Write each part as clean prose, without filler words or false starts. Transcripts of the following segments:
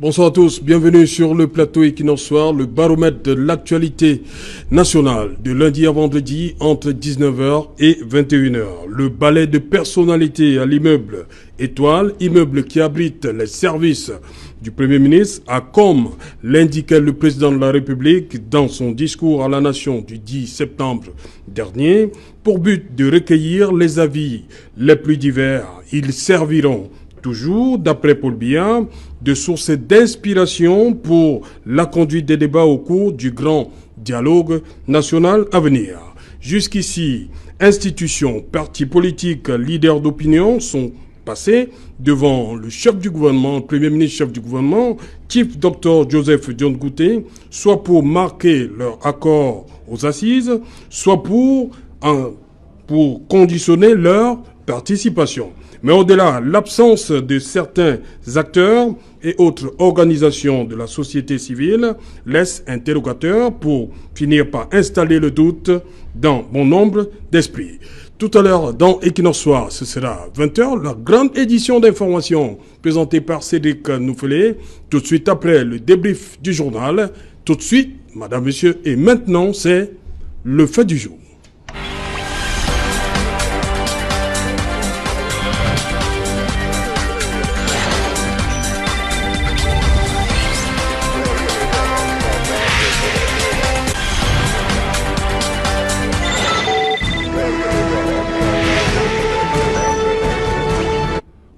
Bonsoir à tous, bienvenue sur le plateau Equinox Soir, le baromètre de l'actualité nationale, de lundi à vendredi entre 19h et 21h. Le balai de personnalité à l'immeuble Étoile, immeuble qui abrite les services du Premier ministre, a, comme l'indiquait le président de la République dans son discours à la nation du 10 septembre dernier, pour but de recueillir les avis les plus divers. Ils serviront toujours, d'après Paul Biya, de source d'inspiration pour la conduite des débats au cours du grand dialogue national à venir. Jusqu'ici, institutions, partis politiques, leaders d'opinion sont passés devant le chef du gouvernement, le Premier ministre chef du gouvernement, Chief Dr Joseph John Gouté, soit pour marquer leur accord aux assises, soit pour conditionner leur participation. Mais au-delà, l'absence de certains acteurs et autres organisations de la société civile laisse interrogateur pour finir par installer le doute dans bon nombre d'esprits. Tout à l'heure, dans Equinox Soir, ce sera 20h, la grande édition d'information présentée par Cédric Noufelé. Tout de suite après le débrief du journal. Tout de suite, madame, monsieur, et maintenant, c'est le fait du jour.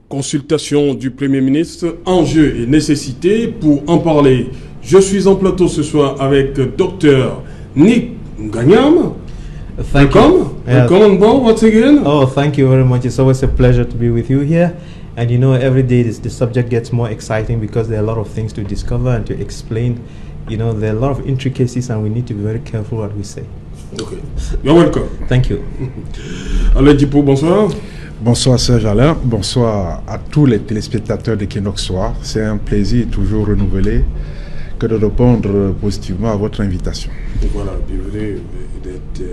Consultation du Premier ministre, enjeux et nécessités. Pour en parler, je suis en plateau ce soir avec Dr Nick Nganyam. Welcome on board once again. Oh, thank you very much. It's always a pleasure to be with you here. And you know, every day the subject gets more exciting because there are a lot of things to discover and to explain. You know, there are a lot of intricacies and we need to be very careful what we say. Okay. You're welcome. Thank you. Alain Djipo, bonsoir. Bonsoir Serge Alain, bonsoir à tous les téléspectateurs d'Equinox Soir. C'est un plaisir toujours renouvelé que de répondre positivement à votre invitation. Voilà, bienvenue d'être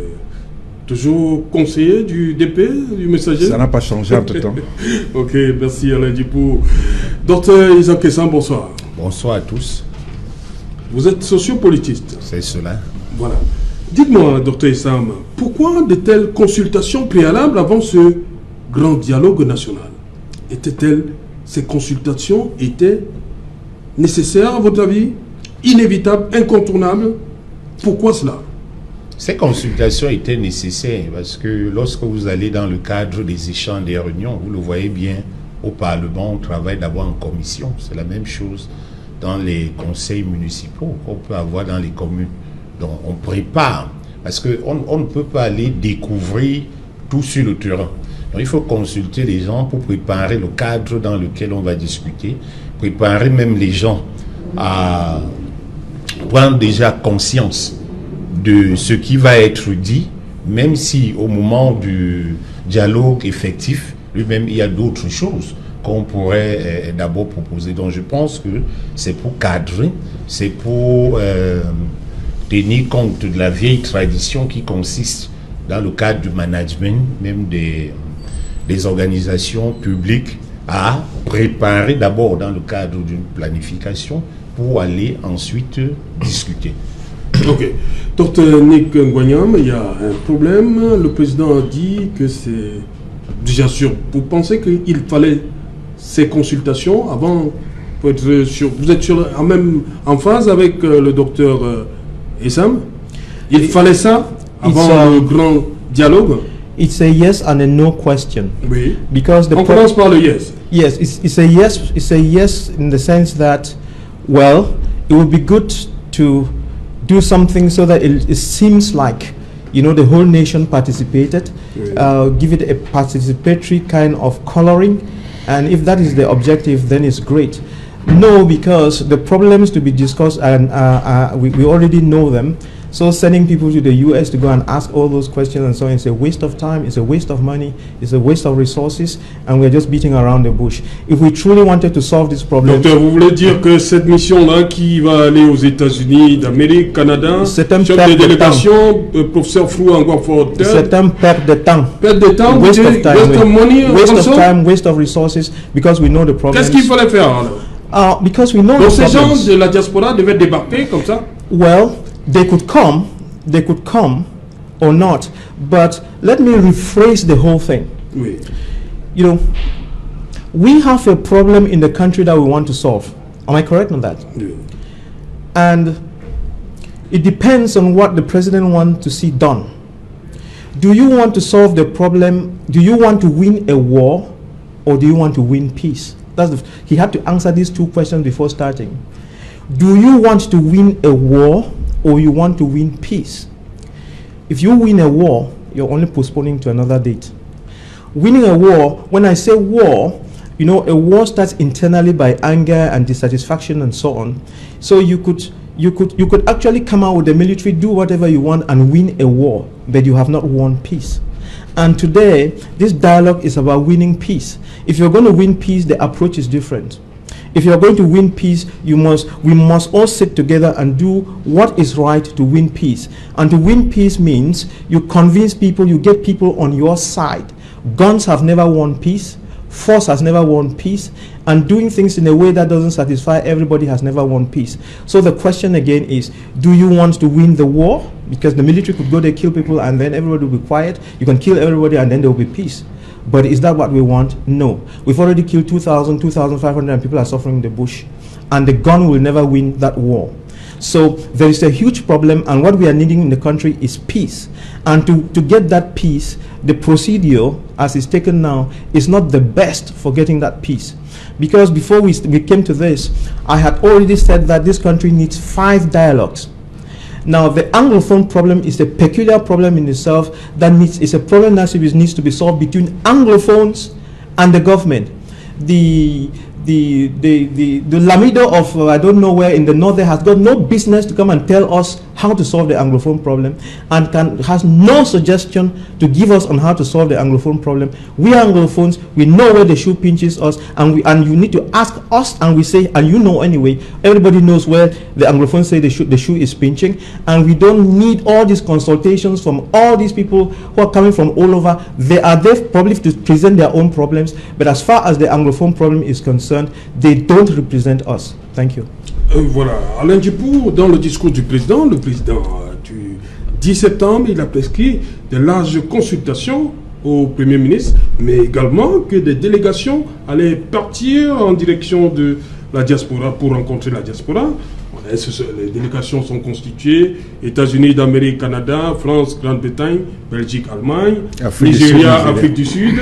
toujours conseiller du DP, du messager. Ça n'a pas changé entre temps. Ok, merci Alain Djipo. Docteur Isaac Kessan, bonsoir. Bonsoir à tous. Vous êtes sociopolitiste. C'est cela. Voilà. Dites-moi, docteur Issam, pourquoi de telles consultations préalables avant ce grand dialogue national? Ces consultations étaient nécessaires à votre avis? Inévitables, incontournables? Pourquoi cela? Ces consultations étaient nécessaires parce que lorsque vous allez dans le cadre des échanges, des réunions, vous le voyez bien, au Parlement, on travaille d'abord en commission. C'est la même chose dans les conseils municipaux qu'on peut avoir dans les communes. Donc on prépare, parce qu'on ne peut pas aller découvrir tout sur le terrain. Donc, il faut consulter les gens pour préparer le cadre dans lequel on va discuter, préparer même les gens à prendre déjà conscience de ce qui va être dit, même si au moment du dialogue effectif, lui-même, il y a d'autres choses qu'on pourrait d'abord proposer. Donc je pense que c'est pour cadrer, c'est pour tenir compte de la vieille tradition qui consiste dans le cadre du management, même des organisations publiques, à préparer d'abord dans le cadre d'une planification pour aller ensuite discuter. Ok. Docteur Nick Nganyam, il y a un problème. Le président a dit que c'est déjà sûr. Vous pensez qu'il fallait ces consultations avant pour être sûr? Vous êtes en phase avec le docteur Issam? Il fallait ça avant le grand dialogue? It's a yes and a no question. Oui. Because on commence par le yes. Yes, it's a yes. It's a yes in the sense that, well, it would be good to do something so that it seems like, you know, the whole nation participated. Oui. Give it a participatory kind of coloring, and if that is the objective, then it's great. No, because the problems to be discussed and we already know them. So sending people to the US to go and ask all those questions and so on, it's a waste of time, it's a waste of money, it's a waste of resources, and we're just beating around the bush. If we truly wanted to solve this problem... Docteur, vous voulez dire que cette mission-là qui va aller aux États-Unis d'Amérique, Canada, chef de délégation, professeur Frou encore fort, c'est un perte de temps. Perte de temps, waste of time, waste of money, waste of time, waste of resources, because we know the problem. Qu'est-ce qu'il fallait faire alors? Because we know Donc the ces gens problems. de la diaspora devaient débarquer comme ça? Well, they could come or not. But let me rephrase the whole thing. Oui. You know, we have a problem in the country that we want to solve. Am I correct on that? Oui. And it depends on what the president wants to see done. Do you want to solve the problem? Do you want to win a war, or do you want to win peace? He had to answer these two questions before starting. Do you want to win a war, or you want to win peace? If you win a war, you're only postponing to another date. Winning a war, when I say war, you know, a war starts internally by anger and dissatisfaction and so on. So you could actually come out with the military, do whatever you want and win a war, but you have not won peace. And today, this dialogue is about winning peace. If you're going to win peace, the approach is different. If you're going to win peace, we must all sit together and do what is right to win peace. And to win peace means you convince people, you get people on your side. Guns have never won peace. Force has never won peace, and doing things in a way that doesn't satisfy everybody has never won peace. So the question again is, do you want to win the war? Because the military could go there, kill people, and then everybody will be quiet. You can kill everybody, and then there will be peace. But is that what we want? No. We've already killed 2,000, 2,500, and people are suffering in the bush. And the gun will never win that war. So there is a huge problem, and what we are needing in the country is peace. And to get that peace, the procedure as it's taken now is not the best for getting that peace. Because before we came to this, I had already said that this country needs 5 dialogues. Now, the Anglophone problem is a peculiar problem in itself that is a problem that needs to be solved between Anglophones and the government. The Lamido of I don't know where in the north there has got no business to come and tell us how to solve the Anglophone problem, and has no suggestion to give us on how to solve the Anglophone problem. We are Anglophones, we know where the shoe pinches us, and you need to ask us, and we say, and you know anyway, everybody knows where the Anglophones say the shoe is pinching, and we don't need all these consultations from all these people who are coming from all over. They are there probably to present their own problems, but as far as the Anglophone problem is concerned, they don't represent us. Thank you. Voilà, Alain Djibour, dans le discours du président du 10 septembre, il a prescrit de larges consultations au Premier ministre, mais également que des délégations allaient partir en direction de la diaspora pour rencontrer la diaspora. Les délégations sont constituées États-Unis d'Amérique, Canada, France, Grande-Bretagne, Belgique, Allemagne, Nigeria, Afrique du Sud.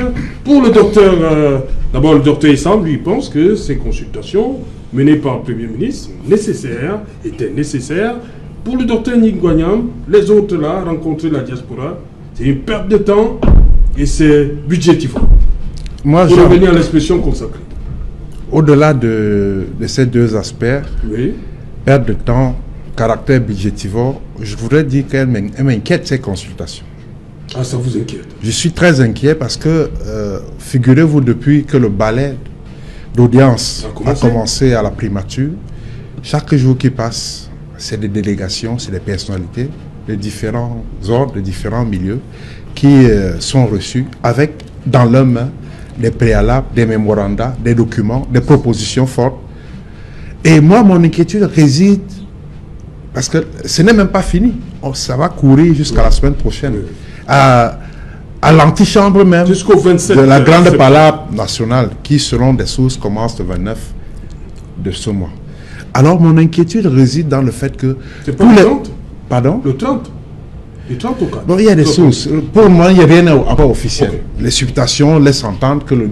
Pour le docteur, d'abord le docteur Essam, lui, pense que ces consultations menées par le Premier ministre étaient nécessaires. Pour le docteur Ngouagnam, les autres là, rencontrer la diaspora, c'est une perte de temps et c'est budgétivore. Moi, pour revenir à l'expression consacrée. Au-delà de ces deux aspects, oui. Perte de temps, caractère budgétivore, je voudrais dire qu'elle m'inquiète ces consultations. Ah, ça vous inquiète? Je suis très inquiet parce que, figurez-vous, depuis que le ballet d'audience a commencé à la primature, chaque jour qui passe, c'est des délégations, c'est des personnalités de différents ordres, de différents milieux qui sont reçus avec dans leurs mains des préalables, des mémorandas, des documents, des propositions fortes. Et moi, mon inquiétude réside, parce que ce n'est même pas fini, ça va courir jusqu'à la semaine prochaine, à l'antichambre même jusqu'au 27 de la grande palabre nationale, qui selon des sources commence le 29 de ce mois. Alors mon inquiétude réside dans le fait que... C'est pas le 30 ? Pardon ? Le 30 ? Le 30 ou 4 ? Bon, il y a des sources. Pour moi, il n'y a rien encore officiel. Okay. Les supputations laissent entendre que le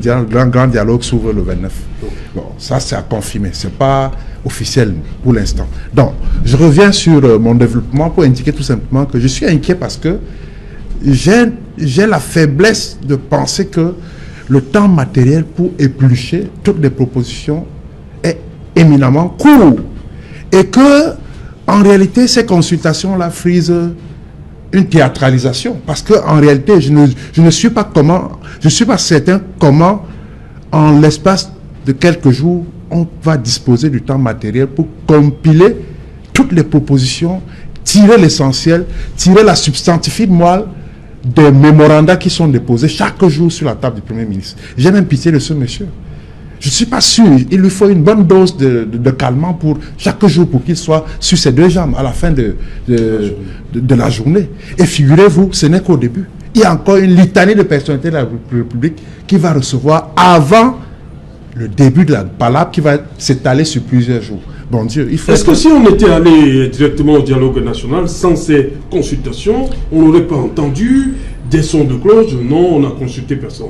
grand dialogue s'ouvre le 29. Okay. Bon, ça c'est à confirmer. Ce n'est pas officiel pour l'instant. Donc, je reviens sur mon développement pour indiquer tout simplement que je suis inquiet parce que j'ai la faiblesse de penser que le temps matériel pour éplucher toutes les propositions est éminemment court. Et que, en réalité, ces consultations-là frisent une théâtralisation. Parce qu'en réalité, je ne suis pas certain comment, en l'espace de quelques jours, on va disposer du temps matériel pour compiler toutes les propositions, tirer l'essentiel, tirer la substantifique moelle des mémorandas qui sont déposés chaque jour sur la table du Premier ministre. J'ai même pitié de ce monsieur. je ne suis pas sûr. Il lui faut une bonne dose de calmant pour chaque jour pour qu'il soit sur ses deux jambes à la fin de la journée. Et figurez-vous, ce n'est qu'au début. Il y a encore une litanie de personnalités de la République qui va recevoir avant le début de la palabre qui va s'étaler sur plusieurs jours. Bon Dieu, il faut... Est-ce que si on était allé directement au dialogue national sans ces consultations, on n'aurait pas entendu des sons de cloche? Non, on n'a consulté personne.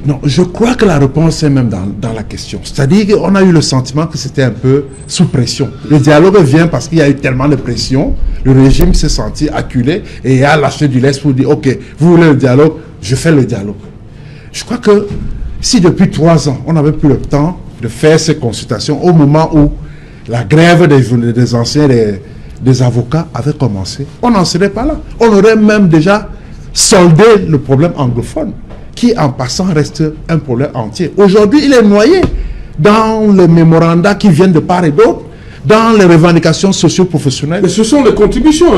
Non, je crois que la réponse est même dans la question. C'est-à-dire qu'on a eu le sentiment que c'était un peu sous pression. Le dialogue vient parce qu'il y a eu tellement de pression, le régime s'est senti acculé et a lâché du lest pour dire « Ok, vous voulez le dialogue, je fais le dialogue ». Je crois que si depuis 3 ans, on n'avait plus le temps de faire ces consultations au moment où la grève des anciens, des avocats avait commencé, on n'en serait pas là. On aurait même déjà soldé le problème anglophone, qui en passant reste un problème entier. Aujourd'hui, il est noyé dans les mémorandums qui viennent de part et d'autre, dans les revendications socio-professionnelles. Mais ce sont les contributions.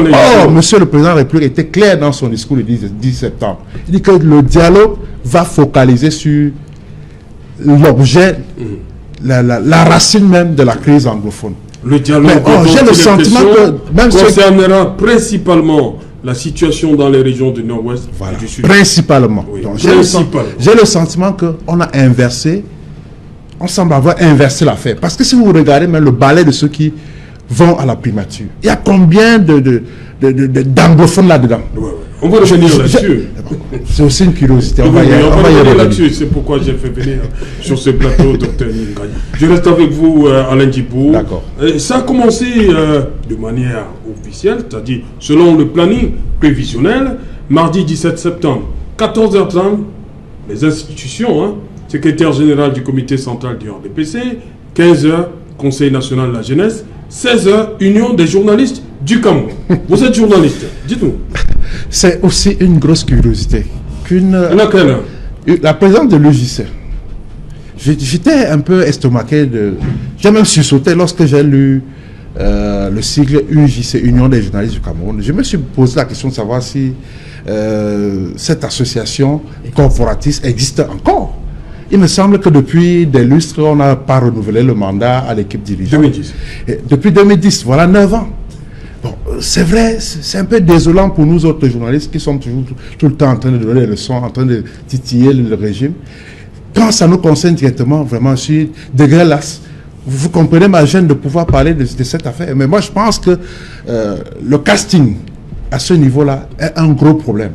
Monsieur le Président de la République était clair dans son discours le 10 septembre. Il dit que le dialogue va focaliser sur l'objet, la racine même de la crise anglophone. Le dialogue j'ai le sentiment que même concernera principalement la situation dans les régions du Nord-Ouest et du Sud. Principalement. Oui, donc, j'ai le sentiment qu'on a inversé, on semble avoir inversé l'affaire. Parce que si vous regardez même le balai de ceux qui vont à la primature, il y a combien d'anglophones là-dedans? On va revenir là-dessus. C'est aussi une curiosité. On va y revenir là-dessus. C'est pourquoi j'ai fait venir sur ce plateau Dr Ningaye. Je reste avec vous, Alain Djibo. D'accord. Ça a commencé de manière officielle, c'est-à-dire selon le planning prévisionnel, mardi 17 septembre, 14h30, les institutions, secrétaire général du comité central du RDPC, 15h, Conseil national de la jeunesse, 16h, Union des journalistes du Cameroun. Vous êtes journaliste, dites-nous. C'est aussi une grosse curiosité. Laquelle? La présidente de l'UJC. J'étais un peu estomaqué j'ai même sursauté lorsque j'ai lu le sigle UJC, Union des journalistes du Cameroun. Je me suis posé la question de savoir si cette association corporatiste existe encore. Il me semble que depuis des lustres, on n'a pas renouvelé le mandat à l'équipe dirigeante. 2010. Et depuis 2010, voilà 9 ans. Bon, c'est vrai, c'est un peu désolant pour nous autres journalistes qui sommes toujours tout le temps en train de donner des leçons, en train de titiller le régime. Quand ça nous concerne directement, vraiment, je suis degré las. Vous comprenez ma gêne de pouvoir parler de cette affaire. Mais moi, je pense que le casting à ce niveau-là est un gros problème.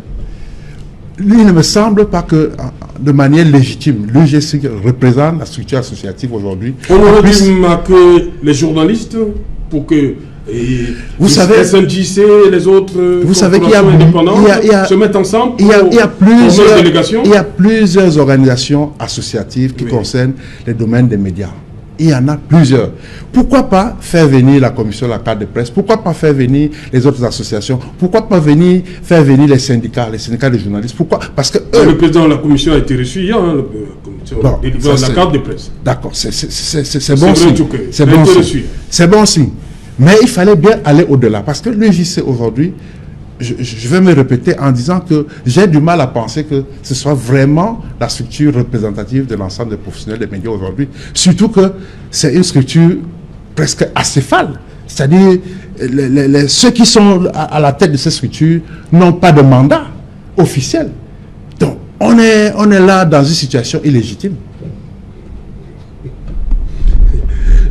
Il ne me semble pas que, de manière légitime, l'UJC représente la structure associative aujourd'hui. On aurait dû marquer les journalistes pour que vous savez, SNJC et les autres vous savez qu'il y a, se mettent ensemble pour il y a plusieurs organisations associatives qui concernent les domaines des médias. Il y en a plusieurs. Pourquoi pas faire venir la commission de la carte de presse? Pourquoi pas faire venir les autres associations? Pourquoi pas faire venir les syndicats de journalistes? Pourquoi? Parce que le président de la commission a été reçu hier, la carte de presse. D'accord, c'est bon signe. C'est bon signe. Mais il fallait bien aller au-delà. Parce que l'UJC aujourd'hui, je vais me répéter en disant que j'ai du mal à penser que ce soit vraiment la structure représentative de l'ensemble des professionnels des médias aujourd'hui. Surtout que c'est une structure presque acéphale. C'est-à-dire, ceux qui sont à la tête de cette structure n'ont pas de mandat officiel. Donc, on est là dans une situation illégitime.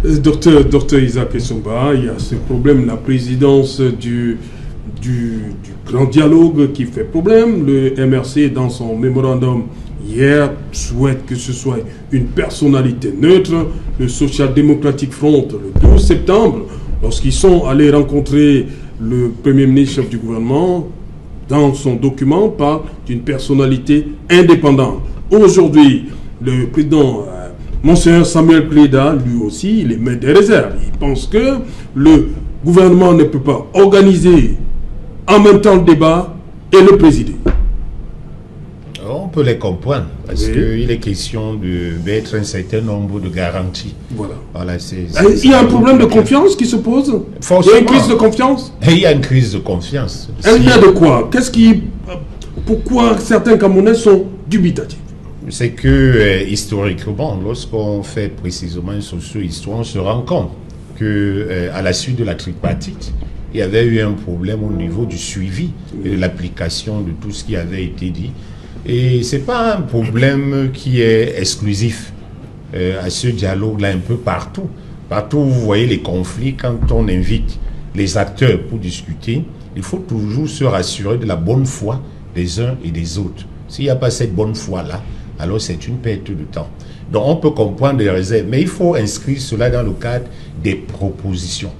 Docteur Isaac Essomba, il y a ce problème, la présidence du grand dialogue qui fait problème. Le MRC, dans son mémorandum hier, souhaite que ce soit une personnalité neutre. Le Social Democratic Front, le 12 septembre, lorsqu'ils sont allés rencontrer le Premier ministre, chef du gouvernement, dans son document, parle d'une personnalité indépendante. Aujourd'hui, le président Monseigneur Samuel Pléda, lui aussi, il émet des réserves. Il pense que le gouvernement ne peut pas organiser en même temps le débat et le présider. On peut les comprendre, parce qu'il est question de mettre un certain nombre de garanties. Voilà, il y a un problème de confiance qui se pose. Il y a une crise de confiance. Et il y a une crise de confiance. Elle vient de quoi? Pourquoi certains Camerounais sont dubitatifs? c'est que historiquement, lorsqu'on fait précisément une socio-histoire, on se rend compte que à la suite de la tripartite, il y avait eu un problème au niveau du suivi et de l'application de tout ce qui avait été dit. Et c'est pas un problème qui est exclusif à ce dialogue-là, un peu partout. Partout où vous voyez les conflits, quand on invite les acteurs pour discuter, il faut toujours se rassurer de la bonne foi des uns et des autres. S'il n'y a pas cette bonne foi-là, alors c'est une perte de temps. Donc on peut comprendre des réserves, mais il faut inscrire cela dans le cadre des propositions.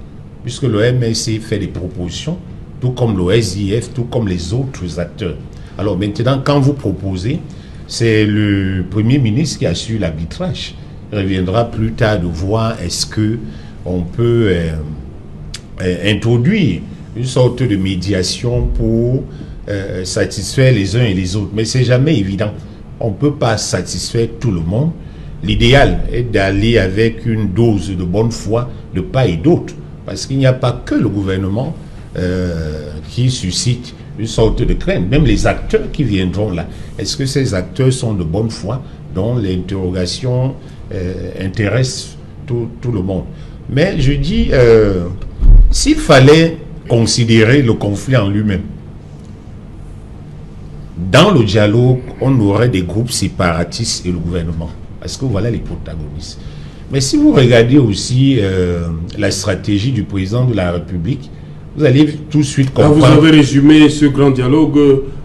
Puisque le MLC fait des propositions, tout comme le SIF, tout comme les autres acteurs. Alors maintenant, quand vous proposez, c'est le Premier ministre qui assure l'arbitrage. Il reviendra plus tard de voir est-ce qu'on peut introduire une sorte de médiation pour satisfaire les uns et les autres. Mais c'est jamais évident. On ne peut pas satisfaire tout le monde. L'idéal est d'aller avec une dose de bonne foi de part et d'autre. Parce qu'il n'y a pas que le gouvernement qui suscite une sorte de crainte. Même les acteurs qui viendront là. Est-ce que ces acteurs sont de bonne foi dont l'interrogation intéresse tout le monde? Mais je dis, s'il fallait considérer le conflit en lui-même, dans le dialogue, on aurait des groupes séparatistes et le gouvernement. Parce que voilà les protagonistes. Mais si vous regardez aussi la stratégie du président de la République, vous allez tout de suite comprendre. Vous avez résumé ce grand dialogue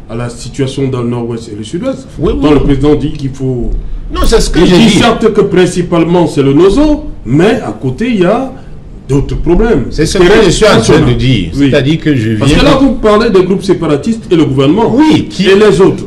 à la situation dans le nord-ouest et le sud-ouest. Oui, dont le président dit qu'il faut... Non, c'est ce que j'ai dit. Certes que principalement c'est le Nozo, mais à côté il y a d'autres problèmes. C'est ce que je suis en train de dire. Oui. C'est-à-dire que je viens... Parce que là vous parlez des groupes séparatistes et le gouvernement. Oui, et les autres.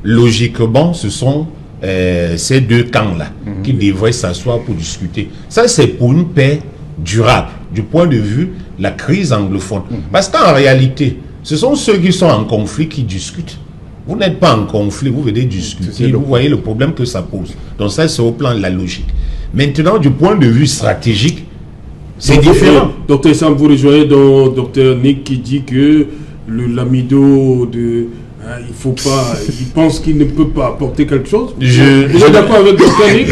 Logiquement, ce sont ces deux camps-là qui devraient s'asseoir pour discuter. Ça, c'est pour une paix durable, du point de vue de la crise anglophone. Parce qu'en réalité, ce sont ceux qui sont en conflit qui discutent. Vous n'êtes pas en conflit, vous venez discuter, vous voyez le problème que ça pose. Donc ça, c'est au plan de la logique. Maintenant, du point de vue stratégique, c'est différent. Docteur Sam, vous rejoignez dans Docteur Nick qui dit que l'amido de... il faut pas... Il pense qu'il ne peut pas apporter quelque chose. Je suis d'accord avec Docteur Nick.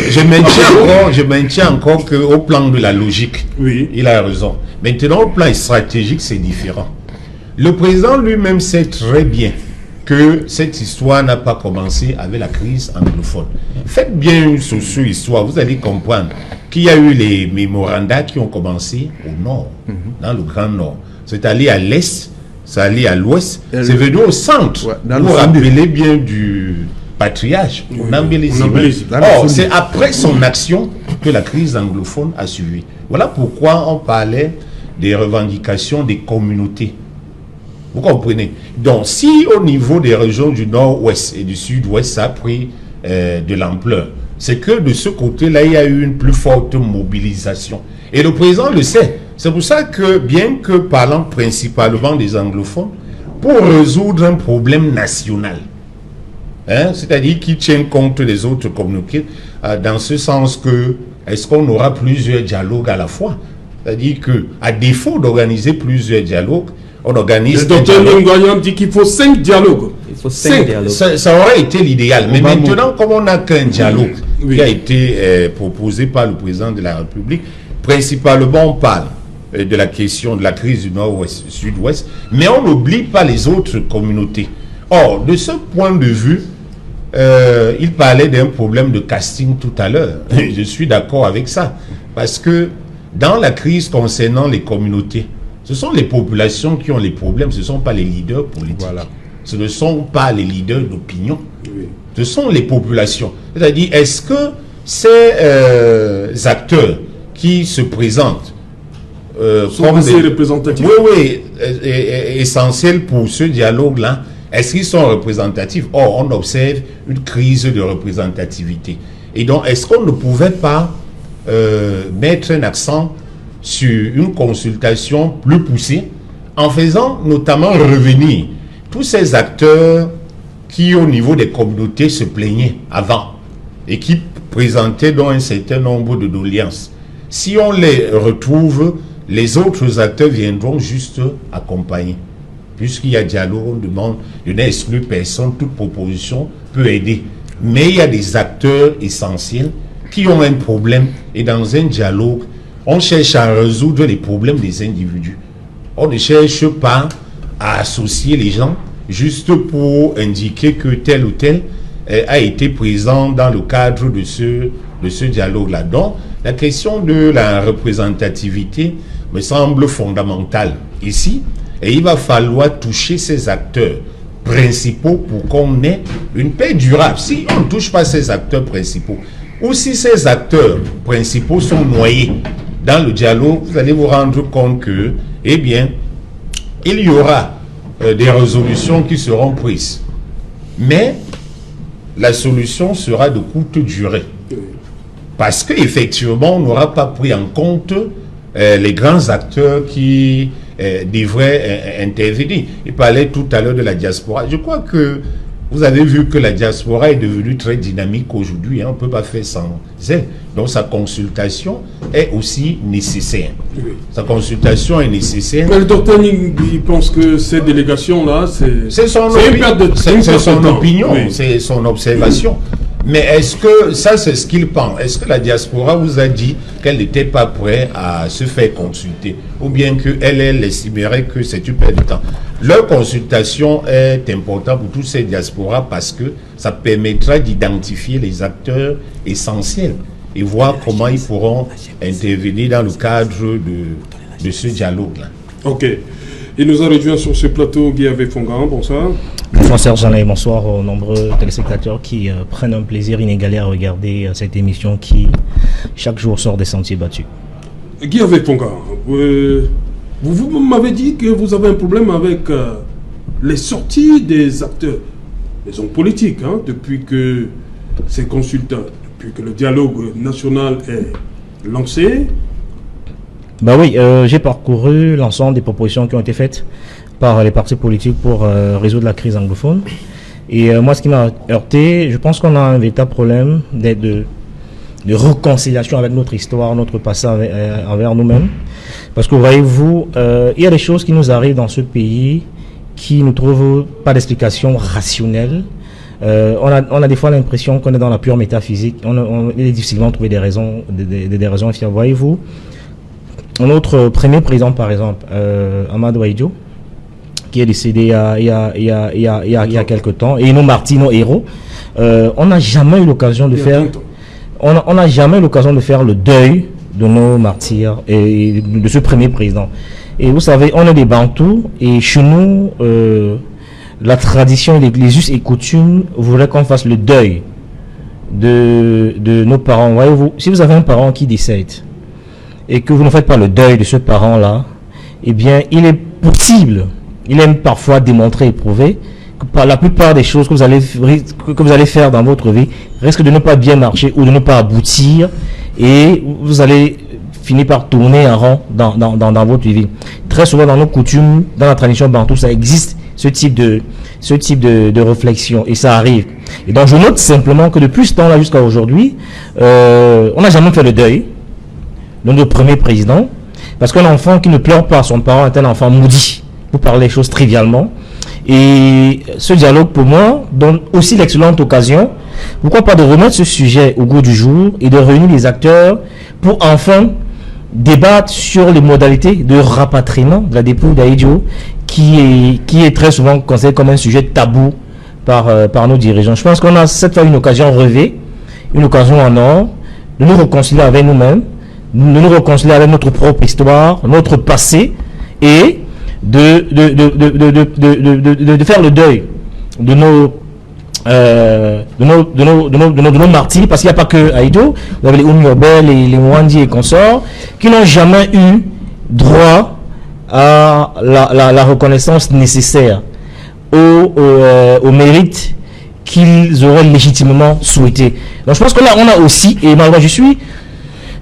Je maintiens encore qu'au plan de la logique, oui, il a raison. Maintenant, au plan stratégique, c'est différent. Le président lui-même sait très bien que cette histoire n'a pas commencé avec la crise anglophone. Faites bien une socio-histoire, vous allez comprendre qu'il y a eu les mémorandas qui ont commencé au nord, dans le Grand Nord. C'est allé à l'est, c'est allé à l'ouest, c'est venu au centre. Ouais, vous vous rappelez bien du patriarche, au Nambélési. Or, c'est après son action que la crise anglophone a suivi. Voilà pourquoi on parlait des revendications des communautés. Vous comprenez? Donc, si au niveau des régions du nord-ouest et du sud-ouest, ça a pris de l'ampleur, c'est que de ce côté-là, il y a eu une plus forte mobilisation. Et le président le sait. C'est pour ça que, bien que parlant principalement des anglophones, pour résoudre un problème national, c'est-à-dire qui tient compte des autres communautés, dans ce sens que, est-ce qu'on aura plusieurs dialogues à la fois? C'est-à-dire qu'à défaut d'organiser plusieurs dialogues, on organise... Le docteur Ngoyan dit qu'il faut 5 dialogues. Il faut 5 dialogues. Ça aurait été l'idéal. Mais maintenant, comme on n'a qu'un dialogue qui a été proposé par le président de la République, principalement on parle de la question de la crise du nord-ouest, sud-ouest, mais on n'oublie pas les autres communautés. Or, de ce point de vue, il parlait d'un problème de casting tout à l'heure. Je suis d'accord avec ça. Parce que dans la crise concernant les communautés, ce sont les populations qui ont les problèmes, ce ne sont pas les leaders politiques. Voilà. Ce ne sont pas les leaders d'opinion. Oui. Ce sont les populations. C'est-à-dire, est-ce que ces acteurs qui se présentent comme des représentatifs? Oui, essentiels pour ce dialogue-là, est-ce qu'ils sont représentatifs? Or, on observe une crise de représentativité. Et donc, est-ce qu'on ne pouvait pas mettre un accent sur une consultation plus poussée, en faisant notamment revenir tous ces acteurs qui, au niveau des communautés, se plaignaient avant et qui présentaient donc un certain nombre de doléances. Si on les retrouve, les autres acteurs viendront juste accompagner. Puisqu'il y a dialogue, on demande de n'exclure personne, toute proposition peut aider. Mais il y a des acteurs essentiels qui ont un problème. Et dans un dialogue, on cherche à résoudre les problèmes des individus. On ne cherche pas à associer les gens juste pour indiquer que tel ou tel a été présent dans le cadre de ce dialogue-là. Donc, la question de la représentativité me semble fondamentale ici, et il va falloir toucher ces acteurs principaux pour qu'on ait une paix durable. Si on ne touche pas ces acteurs principaux, ou si ces acteurs principaux sont noyés dans le dialogue, vous allez vous rendre compte que, eh bien, il y aura des résolutions qui seront prises. Mais la solution sera de courte durée. Parce qu'effectivement, on n'aura pas pris en compte les grands acteurs qui devraient intervenir. Il parlait tout à l'heure de la diaspora. Je crois que vous avez vu que la diaspora est devenue très dynamique aujourd'hui. On ne peut pas faire sans elle. Donc sa consultation est aussi nécessaire. Oui. Sa consultation est nécessaire. Mais le docteur Ning, il pense que ces délégations-là, c'est son opinion, oui. C'est son observation. Mais est-ce que, ça c'est ce qu'il pense, est-ce que la diaspora vous a dit qu'elle n'était pas prête à se faire consulter, ou bien qu'elle estimerait que c'est une perte de temps? Leur consultation est importante pour tous ces diasporas parce que ça permettra d'identifier les acteurs essentiels et voir comment ils pourront intervenir dans le cadre de ce dialogue-là. Ok. Il nous a rejoint sur ce plateau Guy Fongan, bonsoir. Bonsoir Serge Alain, bonsoir aux nombreux téléspectateurs qui prennent un plaisir inégalé à regarder cette émission qui chaque jour sort des sentiers battus. Guy Fongan, vous m'avez dit que vous avez un problème avec les sorties des acteurs, des hommes politiques, hein, depuis que ces consultants, depuis que le dialogue national est lancé. Bah oui, j'ai parcouru l'ensemble des propositions qui ont été faites par les partis politiques pour résoudre la crise anglophone. Et moi, ce qui m'a heurté, je pense qu'on a un véritable problème de réconciliation avec notre histoire, notre passé envers nous-mêmes. Parce que voyez-vous, il y a des choses qui nous arrivent dans ce pays qui ne trouvent pas d'explication rationnelle. On a des fois l'impression qu'on est dans la pure métaphysique. Il est difficilement de trouver des raisons, des raisons. Voyez-vous, notre premier président, par exemple, Amadou Ahidjo, qui est décédé il y a quelque temps, et nos martyrs, nos héros, on n'a jamais eu l'occasion de faire, on n'a jamais eu l'occasion de faire le deuil de nos martyrs et de ce premier président. Et vous savez, on est des Bantous, et chez nous, la tradition, les us et coutumes voulaient qu'on fasse le deuil de nos parents. Voyez-vous, si vous avez un parent qui décède, et que vous ne faites pas le deuil de ce parent-là, eh bien, il est possible, il est parfois démontré et prouvé, que par la plupart des choses que vous allez faire dans votre vie risquent de ne pas bien marcher ou de ne pas aboutir, et vous allez finir par tourner en rond dans votre vie. Très souvent, dans nos coutumes, dans la tradition bantou, ça existe ce type de réflexion, et ça arrive. Et donc, je note simplement que depuis ce temps-là jusqu'à aujourd'hui, on n'a jamais fait le deuil de notre premier président, parce qu'un enfant qui ne pleure pas son parent est un enfant maudit, pour parler les choses trivialement. Et ce dialogue, pour moi, donne aussi l'excellente occasion, pourquoi pas, de remettre ce sujet au goût du jour et de réunir les acteurs pour enfin débattre sur les modalités de rapatriement de la dépouille d'Ahidjo, qui est très souvent considéré comme un sujet tabou par nos dirigeants. Je pense qu'on a cette fois une occasion rêvée, une occasion en or, de nous réconcilier avec nous-mêmes, de nous réconcilier avec notre propre histoire, notre passé, et de faire le deuil de nos martyrs, parce qu'il n'y a pas que Ahidjo, vous avez les Oumyobel, les Mwandi et consorts, qui n'ont jamais eu droit à la reconnaissance nécessaire au mérite qu'ils auraient légitimement souhaité. Donc je pense que là on a aussi, et moi je suis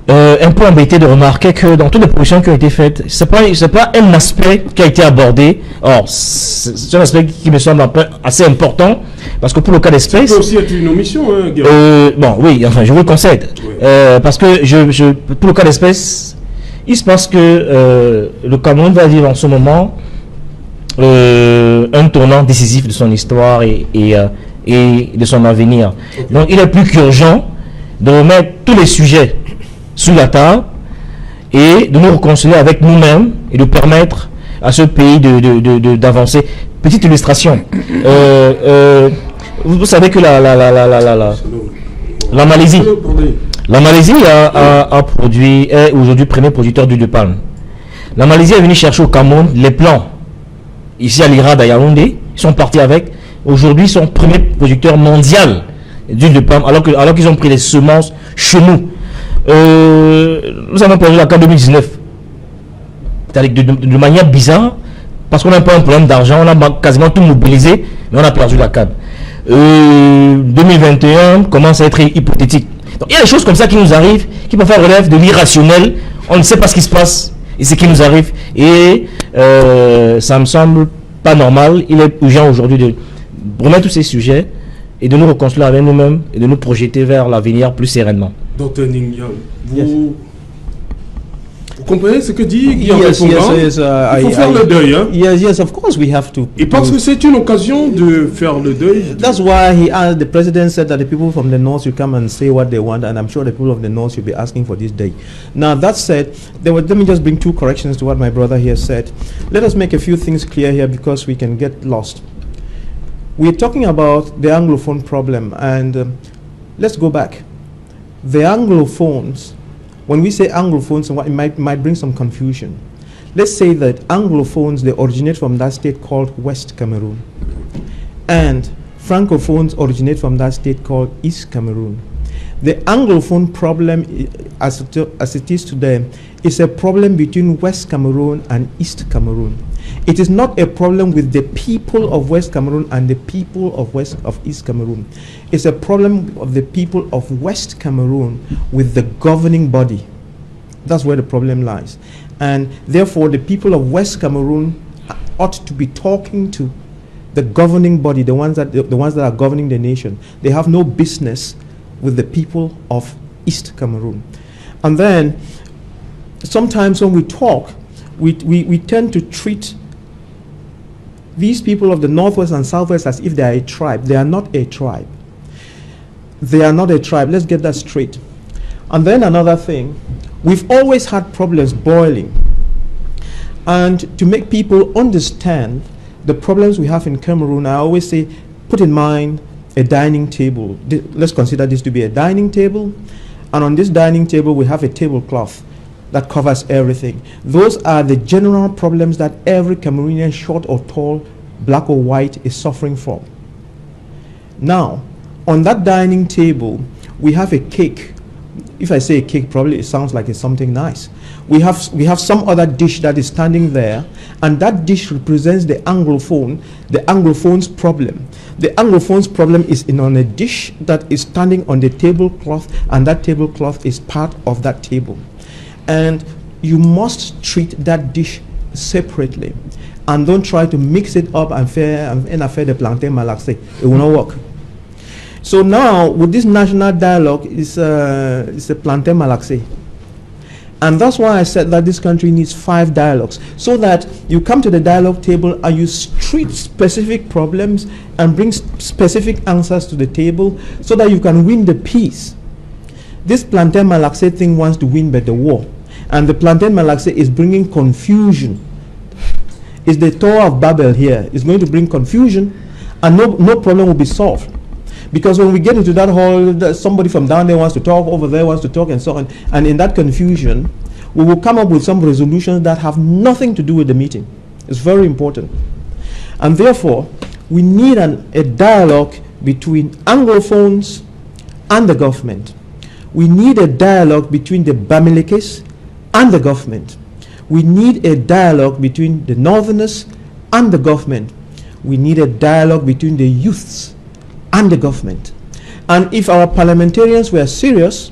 un peu embêté de remarquer que dans toutes les propositions qui ont été faites, c'est pas un aspect qui a été abordé. Or, c'est un aspect qui me semble assez important, parce que pour le cas d'espèce, ça peut aussi être une omission, hein, bon, oui, enfin, je vous le concède, oui. Parce que pour le cas d'espèce, il se passe que le Cameroun va vivre en ce moment un tournant décisif de son histoire, et et de son avenir. Donc il est plus qu'urgent de remettre tous les sujets sur la table et de nous réconcilier avec nous-mêmes et de permettre à ce pays d'avancer. Petite illustration. Vous savez que la Malaisie a produit, est aujourd'hui premier producteur d'huile de palme. La Malaisie est venue chercher au Cameroun les plants ici à l'IRAD à Yaoundé. Ils sont partis avec. Aujourd'hui, ils sont premier producteur mondial d'huile de palme alors qu'ils ont pris les semences chez nous. Nous avons perdu la CAN 2019 de manière bizarre parce qu'on n'a pas un problème d'argent, on a quasiment tout mobilisé, mais on a perdu la CAN. 2021 commence à être hypothétique. Donc, il y a des choses comme ça qui nous arrivent, qui peuvent faire relève de l'irrationnel. On ne sait pas ce qui se passe et ce qui nous arrive. Et ça me semble pas normal. Il est urgent aujourd'hui de remettre tous ces sujets et de nous reconstruire avec nous-mêmes et de nous projeter vers l'avenir plus sereinement. Dr Ning-Yang, vous comprenez ce que dit Guillaume Yes, Fongan? yes, Il faut faire le deuil. Hein? Yes, of course we have to. Et parce que c'est une occasion de faire le deuil. That's why the president said that the people from the north should come and say what they want, and I'm sure the people of the north should be asking for this day. Now that said, let me just bring two corrections to what my brother here said. Let us make a few things clear here because we can get lost. We're talking about the Anglophone problem, and let's go back. The Anglophones, when we say Anglophones, it might bring some confusion. Let's say that Anglophones, they originate from that state called West Cameroon. And Francophones originate from that state called East Cameroon. The Anglophone problem, as it is today, is a problem between West Cameroon and East Cameroon. It is not a problem with the people of West Cameroon and the people of East Cameroon. It's a problem of the people of West Cameroon with the governing body. That's where the problem lies. And therefore, the people of West Cameroon ought to be talking to the governing body, the ones that are governing the nation. They have no business with the people of East Cameroon. And then, sometimes when we talk, we tend to treat these people of the Northwest and Southwest as if they are a tribe. They are not a tribe. They are not a tribe. Let's get that straight. And then another thing, we've always had problems boiling. And to make people understand the problems we have in Cameroon, I always say, put in mind a dining table. Let's consider this to be a dining table. And on this dining table, we have a tablecloth that covers everything. Those are the general problems that every Cameroonian, short or tall, black or white, is suffering from. Now, on that dining table, we have a cake. If I say a cake, probably it sounds like it's something nice. We have some other dish that is standing there, and that dish represents the Anglophone's problem. The Anglophone's problem is on a dish that is standing on the tablecloth, and that tablecloth is part of that table. And you must treat that dish separately, and don't try to mix it up and faire the plantain malaxé. It will not work. So now, with this national dialogue, it's a plantain malaxé. And that's why I said that this country needs 5 dialogues, so that you come to the dialogue table and you treat specific problems and bring specific answers to the table so that you can win the peace. This plantain malaxé thing wants to win by the war. And the plantain malaxé is bringing confusion. It's the Tower of Babel here. It's going to bring confusion, and no problem will be solved. Because when we get into that hall, somebody from down there wants to talk, over there wants to talk, and so on. And in that confusion, we will come up with some resolutions that have nothing to do with the meeting. It's very important. And therefore, we need a dialogue between Anglophones and the government. We need a dialogue between the Bamilekes and the government. We need a dialogue between the Northerners and the government. We need a dialogue between the youths and the government. And if our parliamentarians were serious,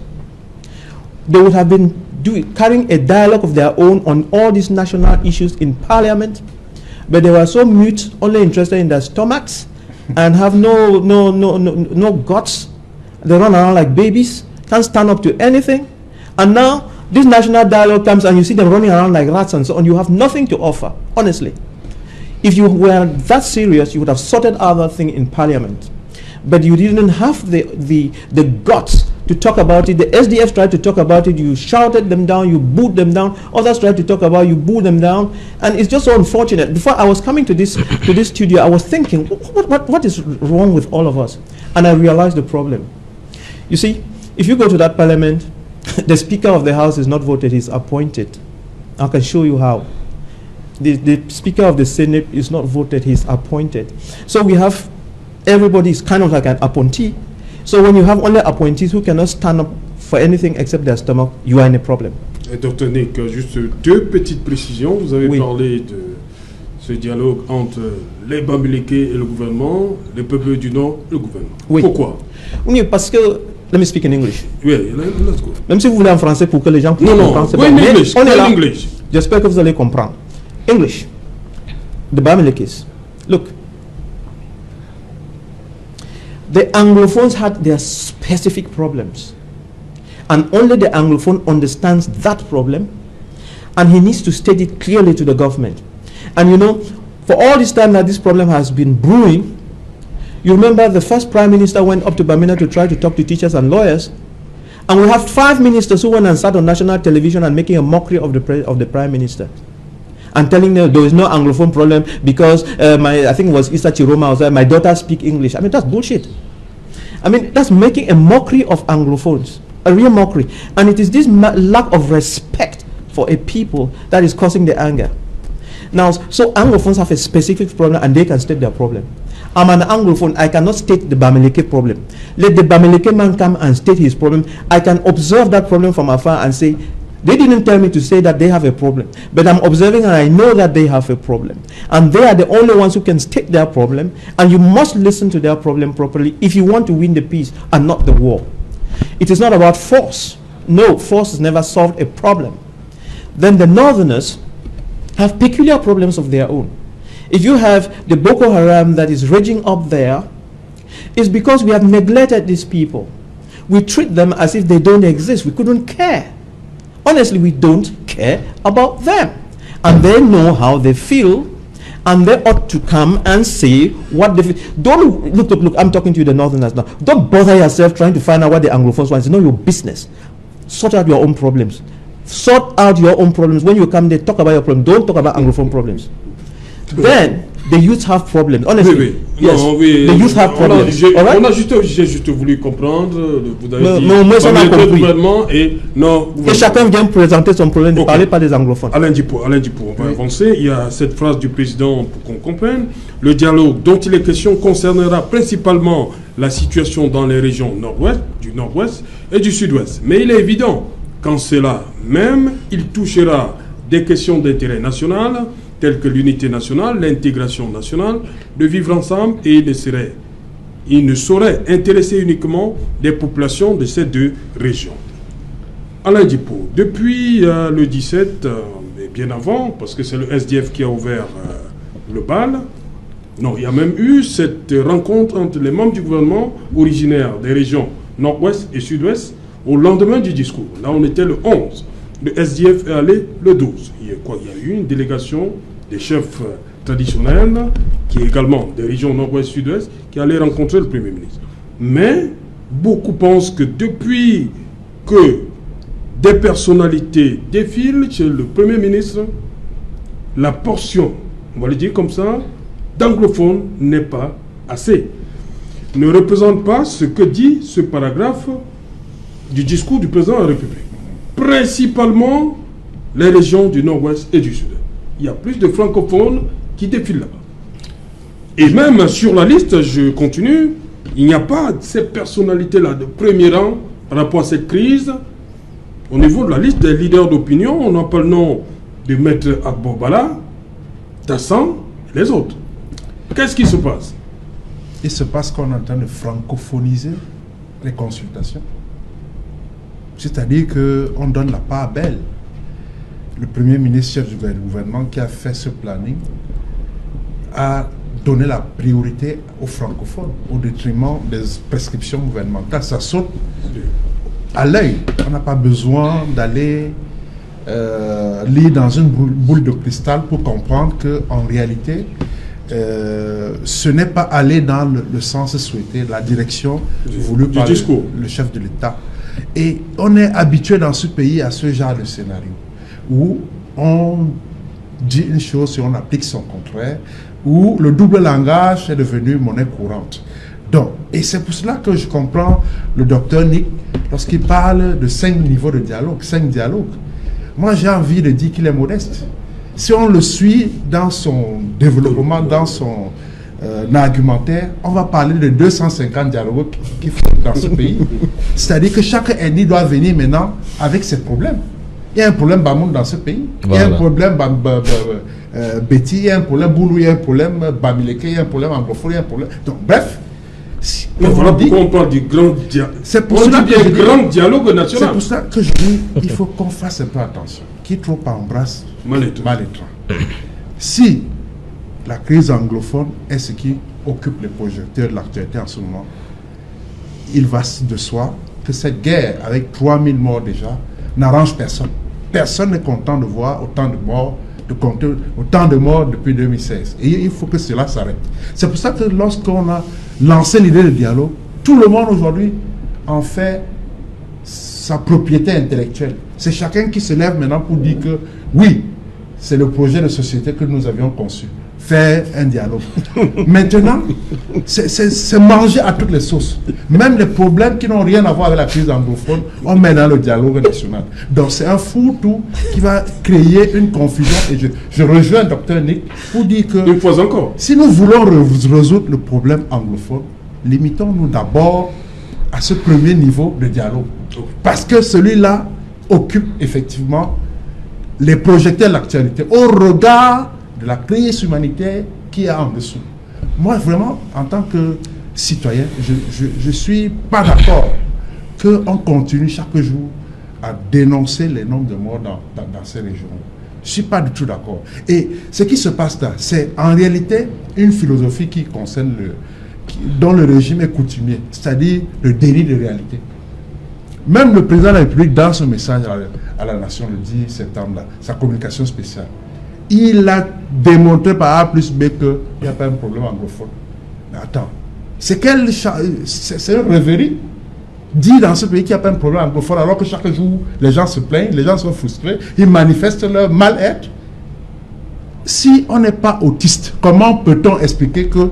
they would have been carrying a dialogue of their own on all these national issues in parliament, but they were so mute, only interested in their stomachs, and have no guts. They run around like babies, can't stand up to anything. And now this national dialogue comes and you see them running around like rats and so on. You have nothing to offer, honestly. If you were that serious, you would have sorted out that thing in parliament. but you didn't have the guts to talk about it. The SDF tried to talk about it, you shouted them down, you booed them down. Others tried to talk about it, you booed them down. And it's just so unfortunate. Before I was coming to this studio, I was thinking, what is wrong with all of us? And I realized the problem. You see, if you go to that parliament, the Speaker of the House is not voted, he's appointed. I can show you how. The Speaker of the Senate is not voted, he's appointed. So we have, everybody is kind of like an appointee. So when you have only appointees who cannot stand up for anything except their stomach, you are in a problem. Dr. Nick, juste deux petites précisions. Vous avez parlé de ce dialogue entre les Bamileke et le gouvernement, les peuples du Nord et le gouvernement. Oui. Pourquoi? Oui, parce que, let me speak in English. Oui, let's go. Même si vous voulez en français pour que les gens puissent comprendre. Oui, en English. On est là. English. J'espère que vous allez comprendre. English. The Bamilekes. Look. The Anglophones had their specific problems. And only the Anglophone understands that problem. And he needs to state it clearly to the government. And you know, for all this time that this problem has been brewing, you remember the first Prime Minister went up to Bamina to try to talk to teachers and lawyers. And we have 5 ministers who went and sat on national television and making a mockery of the Prime Minister. And telling them there is no Anglophone problem because I think it was Issa Chiroma, was my daughter speak English. I mean, that's bullshit. I mean, that's making a mockery of Anglophones, a real mockery. And it is this lack of respect for a people that is causing the anger. Now, so Anglophones have a specific problem and they can state their problem. I'm an Anglophone, I cannot state the Bamileke problem. Let the Bamileke man come and state his problem. I can observe that problem from afar and say, they didn't tell me to say that they have a problem, but I'm observing and I know that they have a problem. And they are the only ones who can state their problem, and you must listen to their problem properly if you want to win the peace and not the war. It is not about force. No, force has never solved a problem. Then the Northerners have peculiar problems of their own. If you have the Boko Haram that is raging up there, it's because we have neglected these people. We treat them as if they don't exist. We couldn't care. Honestly, we don't care about them. And they know how they feel, and they ought to come and say what they feel. Don't look, I'm talking to you, the Northerners now. Don't bother yourself trying to find out what the Anglophones want. It's not your business. Sort out your own problems. Sort out your own problems. When you come there, talk about your problems. Don't talk about Anglophone problems. Then, the youth have problems. Honestly, oui. Yes, non, oui. the youth have problems. On a juste voulu comprendre. Vous avez dit, moi, ça m'a compris. Gouvernement et non. Et chacun vient présenter son problème, ne parlez pas des anglophones. Alain Djipo, on va avancer. Il y a cette phrase du président pour qu'on comprenne. Le dialogue dont il est question concernera principalement la situation dans les régions du nord-ouest et du sud-ouest. Mais il est évident qu'en cela même, il touchera des questions d'intérêt national, telles que l'unité nationale, l'intégration nationale, de vivre ensemble, et il ne saurait intéresser uniquement des populations de ces deux régions. Alain Djipo, depuis le 17, mais bien avant, parce que c'est le SDF qui a ouvert le bal, non, il y a même eu cette rencontre entre les membres du gouvernement originaires des régions nord-ouest et sud-ouest au lendemain du discours. Là, on était le 11. Le SDF est allé le 12. Il y a eu une délégation des chefs traditionnels, qui est également des régions nord-ouest, sud-ouest, qui allaient rencontrer le Premier ministre. Mais beaucoup pensent que depuis que des personnalités défilent chez le Premier ministre, la portion, on va le dire comme ça, d'anglophones n'est pas assez. Ne représente pas ce que dit ce paragraphe du discours du président de la République. Principalement les régions du nord-ouest et du sud. Il y a plus de francophones qui défilent là-bas. Et même sur la liste, je continue, il n'y a pas ces personnalités-là de premier rang par rapport à cette crise. Au niveau de la liste des leaders d'opinion, on n'a pas le nom de Maître Agbobala, Tassan et les autres. Qu'est-ce qui se passe? Il se passe qu'on est en train de francophoniser les consultations. C'est-à-dire qu'on donne la part belle. Le Premier ministre, chef du gouvernement qui a fait ce planning, a donné la priorité aux francophones au détriment des prescriptions gouvernementales. Ça saute à l'œil. On n'a pas besoin d'aller lire dans une boule de cristal pour comprendre qu'en réalité, ce n'est pas aller dans le sens souhaité, la direction voulue par le chef de l'État. Et on est habitué dans ce pays à ce genre de scénario où on dit une chose et on applique son contraire, où le double langage est devenu monnaie courante. Donc, et c'est pour cela que je comprends le docteur Nick lorsqu'il parle de 5 niveaux de dialogue, 5 dialogues. Moi, j'ai envie de dire qu'il est modeste. Si on le suit dans son développement, dans son argumentaire, on va parler de 250 dialogues qu'il faut dans ce pays. C'est-à-dire que chaque ethnie doit venir maintenant avec ses problèmes. Il y a un problème Bamoun dans ce pays. Voilà. Il y a un problème Betty, il y a un problème Boulou, il y a un problème Bamileke, il y a un problème anglophone, il y a un problème... Donc, bref... Mais voilà pourquoi on parle du grand dialogue. C'est pour cela que grand dialogue national. C'est pour ça que je dis il faut qu'on fasse un peu attention. Qui trop embrasse mal étrange. Si la crise anglophone est ce qui occupe les projecteurs de l'actualité en ce moment, il va de soi que cette guerre avec 3000 morts déjà n'arrange personne. Personne n'est content de voir autant de morts, de compter autant de morts depuis 2016. Et il faut que cela s'arrête. C'est pour ça que lorsqu'on a lancé l'idée de dialogue, tout le monde aujourd'hui en fait sa propriété intellectuelle. C'est chacun qui se lève maintenant pour dire que oui, c'est le projet de société que nous avions conçu. Faire un dialogue. Maintenant, c'est manger à toutes les sauces. Même les problèmes qui n'ont rien à voir avec la crise anglophone, on met dans le dialogue national. Donc c'est un fourre-tout qui va créer une confusion. Et je rejoins Dr Nick pour dire que... Une fois encore. Si nous voulons résoudre le problème anglophone, limitons-nous d'abord à ce premier niveau de dialogue. Parce que celui-là occupe effectivement les projecteurs de l'actualité au regard de la crise humanitaire qui est en dessous. Moi, vraiment, en tant que citoyen, je ne suis pas d'accord qu'on continue chaque jour à dénoncer les nombres de morts dans ces régions. Je ne suis pas du tout d'accord. Et ce qui se passe là, c'est en réalité une philosophie qui concerne dont le régime est coutumier, c'est-à-dire le déni de réalité. Même le président de la République, dans son message à la nation le 10 septembre, là, sa communication spéciale, il a démontré par A plus B qu'il n'y a pas un problème anglophone. Mais attends, c'est une rêverie. Dit dans ce pays qu'il n'y a pas un problème anglophone, alors que chaque jour, les gens se plaignent, les gens sont frustrés, ils manifestent leur mal-être. Si on n'est pas autiste, comment peut-on expliquer que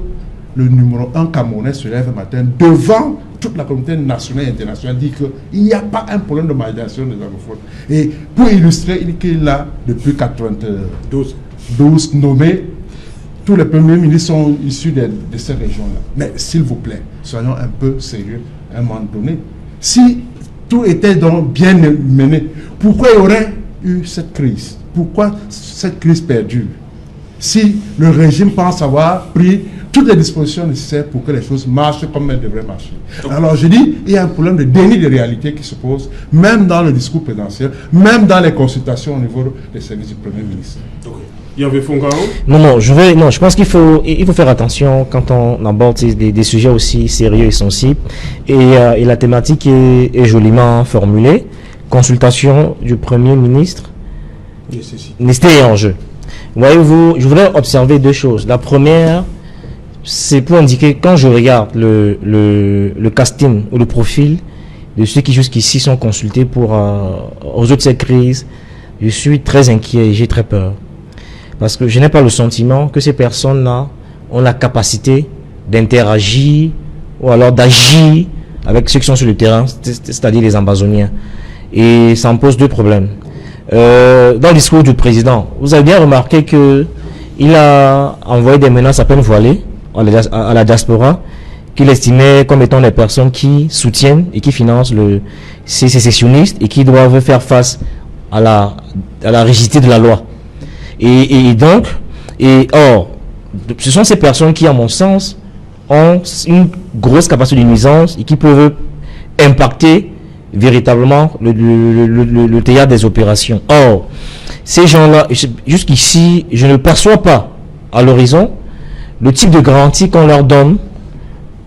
le numéro 1 Camerounais se lève le matin devant toute la communauté nationale et internationale, dit qu'il n'y a pas un problème de marginalisation des anglophones. Et pour illustrer, il dit qu'il a, depuis 92 nommé, tous les premiers ministres sont issus de ces régions-là. Mais s'il vous plaît, soyons un peu sérieux à un moment donné. Si tout était donc bien mené, pourquoi il y aurait eu cette crise? Pourquoi cette crise perdure? Si le régime pense avoir pris toutes les dispositions nécessaires pour que les choses marchent comme elles devraient marcher. Alors je dis, il y a un problème de déni de réalité qui se pose, même dans le discours présidentiel, même dans les consultations au niveau des services du Premier ministre. Il y avait Fongaro? Non, je pense qu'il faut faire attention quand on aborde des sujets aussi sérieux et sensibles. Et la thématique est joliment formulée. Consultation du Premier ministre. Nécessité en jeu. Voyez-vous, je voudrais observer deux choses. La première, c'est pour indiquer, quand je regarde le casting ou le profil de ceux qui jusqu'ici sont consultés pour résoudre cette crise, je suis très inquiet et j'ai très peur. Parce que je n'ai pas le sentiment que ces personnes-là ont la capacité d'interagir ou alors d'agir avec ceux qui sont sur le terrain, c'est-à-dire les Amazoniens. Et ça me pose deux problèmes. Dans le discours du président, vous avez bien remarqué qu'il a envoyé des menaces à peine voilées à la diaspora, qu'il estimait comme étant les personnes qui soutiennent et qui financent ces sécessionnistes et qui doivent faire face à la rigidité de la loi. Or, ce sont ces personnes qui, à mon sens, ont une grosse capacité de nuisance et qui peuvent impacter véritablement le théâtre des opérations. Or, ces gens-là, jusqu'ici, je ne perçois pas à l'horizon le type de garantie qu'on leur donne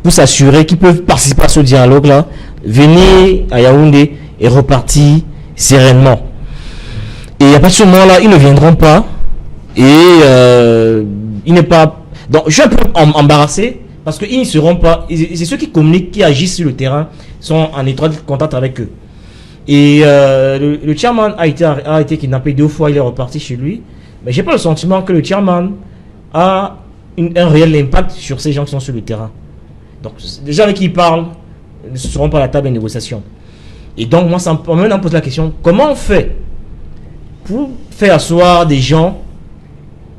pour s'assurer qu'ils peuvent participer à ce dialogue-là, venir à Yaoundé et repartir sereinement. Et à partir de ce moment-là, ils ne viendront pas et il n'est pas... Donc, je suis un peu embarrassé parce qu'ils ne seront pas. C'est ceux qui communiquent, qui agissent sur le terrain, sont en étroit contact avec eux. Et le chairman a été kidnappé 2 fois, il est reparti chez lui. Mais j'ai pas le sentiment que le chairman a un réel impact sur ces gens qui sont sur le terrain. Donc, les gens avec qui il parle ne seront pas à la table de négociation. Et donc, moi, ça me pose la question, comment on fait pour faire asseoir des gens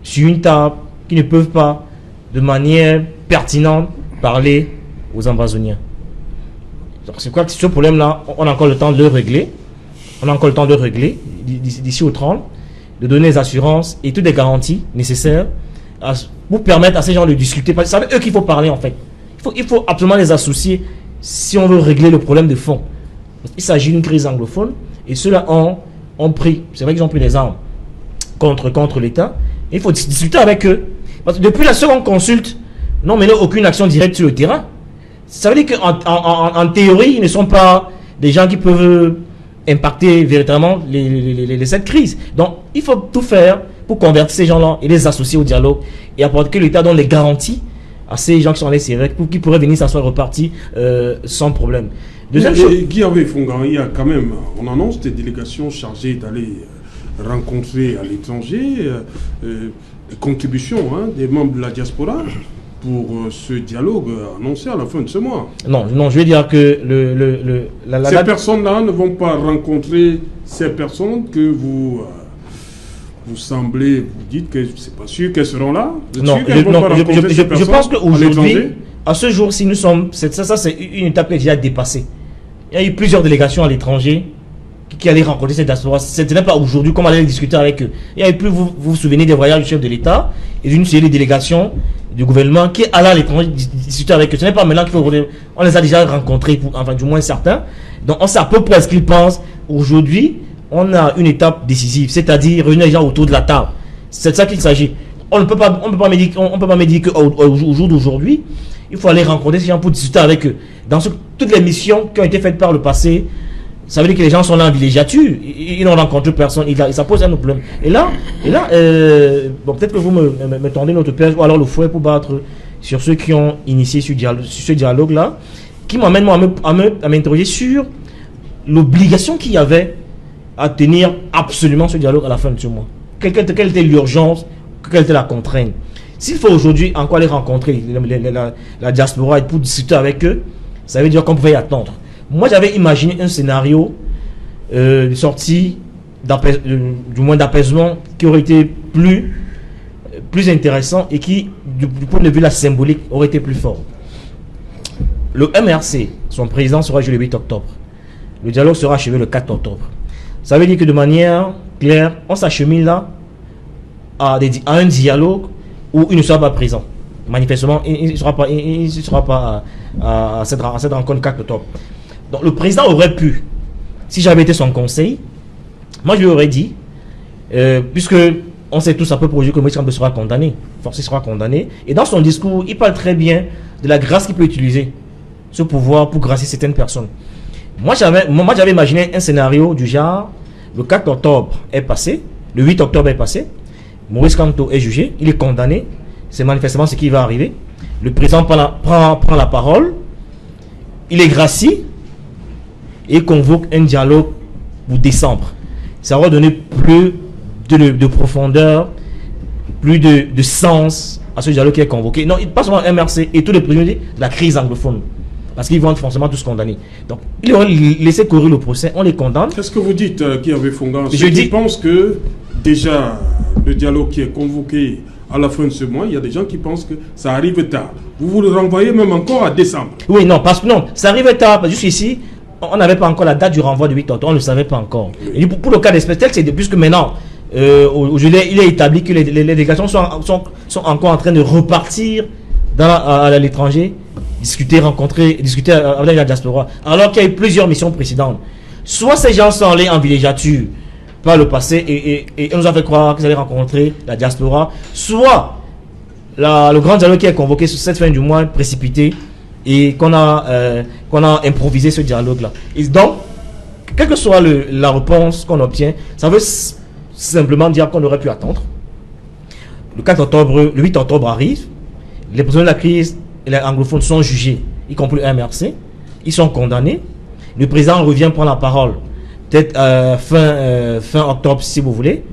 sur une table qui ne peuvent pas, de manière pertinente, parler aux Ambazoniens? Donc, c'est quoi que ce problème-là, on a encore le temps de le régler. On a encore le temps de régler d'ici au 30, de donner les assurances et toutes les garanties nécessaires pour permettre à ces gens de discuter. Parce que c'est avec eux qu'il faut parler, en fait. Il faut absolument les associer si on veut régler le problème de fond. Il s'agit d'une crise anglophone et ceux-là ont pris, c'est vrai qu'ils ont pris des armes contre l'État. Il faut discuter avec eux. Parce que depuis la seconde consulte, n'ont mené aucune action directe sur le terrain. Ça veut dire qu'en théorie, ils ne sont pas des gens qui peuvent impacter véritablement cette crise. Donc, il faut tout faire pour convertir ces gens-là et les associer au dialogue et apporter que l'État donne les garanties à ces gens qui sont laissés avec pour qu'ils pourraient venir s'asseoir repartis sans problème. Deuxième chose. Guy Fongan, il y a quand même, on annonce des délégations chargées d'aller rencontrer à l'étranger des contributions des membres de la diaspora pour ce dialogue annoncé à la fin de ce mois. Non, je vais dire que ces personnes-là ne vont pas rencontrer ces personnes que vous semblez, vous dites que c'est pas sûr qu'elles seront là. Non, je pense qu'aujourd'hui, à ce jour-ci, nous sommes, ça c'est une étape qui est déjà dépassée. Il y a eu plusieurs délégations à l'étranger qui allaient rencontrer cette diaspora. Ce n'est pas aujourd'hui comme on allait discuter avec eux. Il y a eu plus, vous vous souvenez des voyages du chef de l'État et d'une série de délégations du gouvernement qui allaient à l'étranger discuter avec eux. Ce n'est pas maintenant qu'il faut. On les a déjà rencontrés, enfin du moins certains. Donc on sait à peu près ce qu'ils pensent. Aujourd'hui, on a une étape décisive, c'est-à-dire réunir les gens autour de la table. C'est de ça qu'il s'agit. On ne peut pas me dire qu'au jour d'aujourd'hui, il faut aller rencontrer ces gens pour discuter avec eux. Dans toutes les missions qui ont été faites par le passé, ça veut dire que les gens sont là en villégiature. Ils n'ont rencontré personne. Et ça pose un autre problème. Et là bon, peut-être que vous me tendez notre piège ou alors le fouet pour battre sur ceux qui ont initié sur ce dialogue-là, qui m'amène à m'interroger sur l'obligation qu'il y avait à tenir absolument ce dialogue à la fin de ce mois. Quelle était l'urgence, quelle était la contrainte? S'il faut aujourd'hui encore aller rencontrer la diaspora et pour discuter avec eux, ça veut dire qu'on pouvait y attendre. Moi, j'avais imaginé un scénario de sortie, du moins d'apaisement, qui aurait été plus intéressant et qui, du point de vue de la symbolique, aurait été plus fort. Le MRC, son président sera joué le 8 octobre. Le dialogue sera achevé le 4 octobre. Ça veut dire que de manière claire, on s'achemine là à un dialogue où il ne sera pas présent. Manifestement, il ne sera pas à cette rencontre 4 octobre. Donc le président aurait pu, si j'avais été son conseil, moi je lui aurais dit, puisque on sait tous à peu près que Moïse Kamto sera condamné, forcé sera condamné, et dans son discours, il parle très bien de la grâce qu'il peut utiliser, ce pouvoir pour gracier certaines personnes. Moi j'avais imaginé un scénario du genre, le 4 octobre est passé, le 8 octobre est passé, Moïse Kamto est jugé, il est condamné, c'est manifestement ce qui va arriver. Le président prend la parole, il est gracié et convoque un dialogue pour décembre. Ça va donner plus de profondeur, plus de sens à ce dialogue qui est convoqué. Non, pas seulement MRC et tous les prisonniers de la crise anglophone. Parce qu'ils vont être forcément tous condamnés. Donc, il aurait laissé courir le procès, on les condamne. Qu'est-ce que vous dites, Guy Fongan? Je pense que déjà, le dialogue qui est convoqué à la fin de ce mois, il y a des gens qui pensent que ça arrive tard. Vous le renvoyez même encore à décembre. Oui, non, parce que non, ça arrive tard. Jusqu'ici, on n'avait pas encore la date du renvoi du 8 octobre, on ne le savait pas encore. Oui. Et pour le cas d'espèce, c'est puisque maintenant, aujourd'hui, il est établi que les délégations sont encore en train de repartir à l'étranger, discuter avec la diaspora, alors qu'il y a eu plusieurs missions précédentes. Soit ces gens sont allés en villégiature par le passé et on nous a fait croire qu'ils allaient rencontrer la diaspora, soit le grand dialogue qui est convoqué sur cette fin du mois précipité et qu'on a improvisé ce dialogue-là. Et donc, quelle que soit la réponse qu'on obtient, ça veut simplement dire qu'on aurait pu attendre. Le 4 octobre, le 8 octobre arrive, les prisonniers de la crise et les anglophones sont jugés, y compris le MRC, ils sont condamnés. Le président revient prendre la parole, peut-être fin octobre si vous voulez,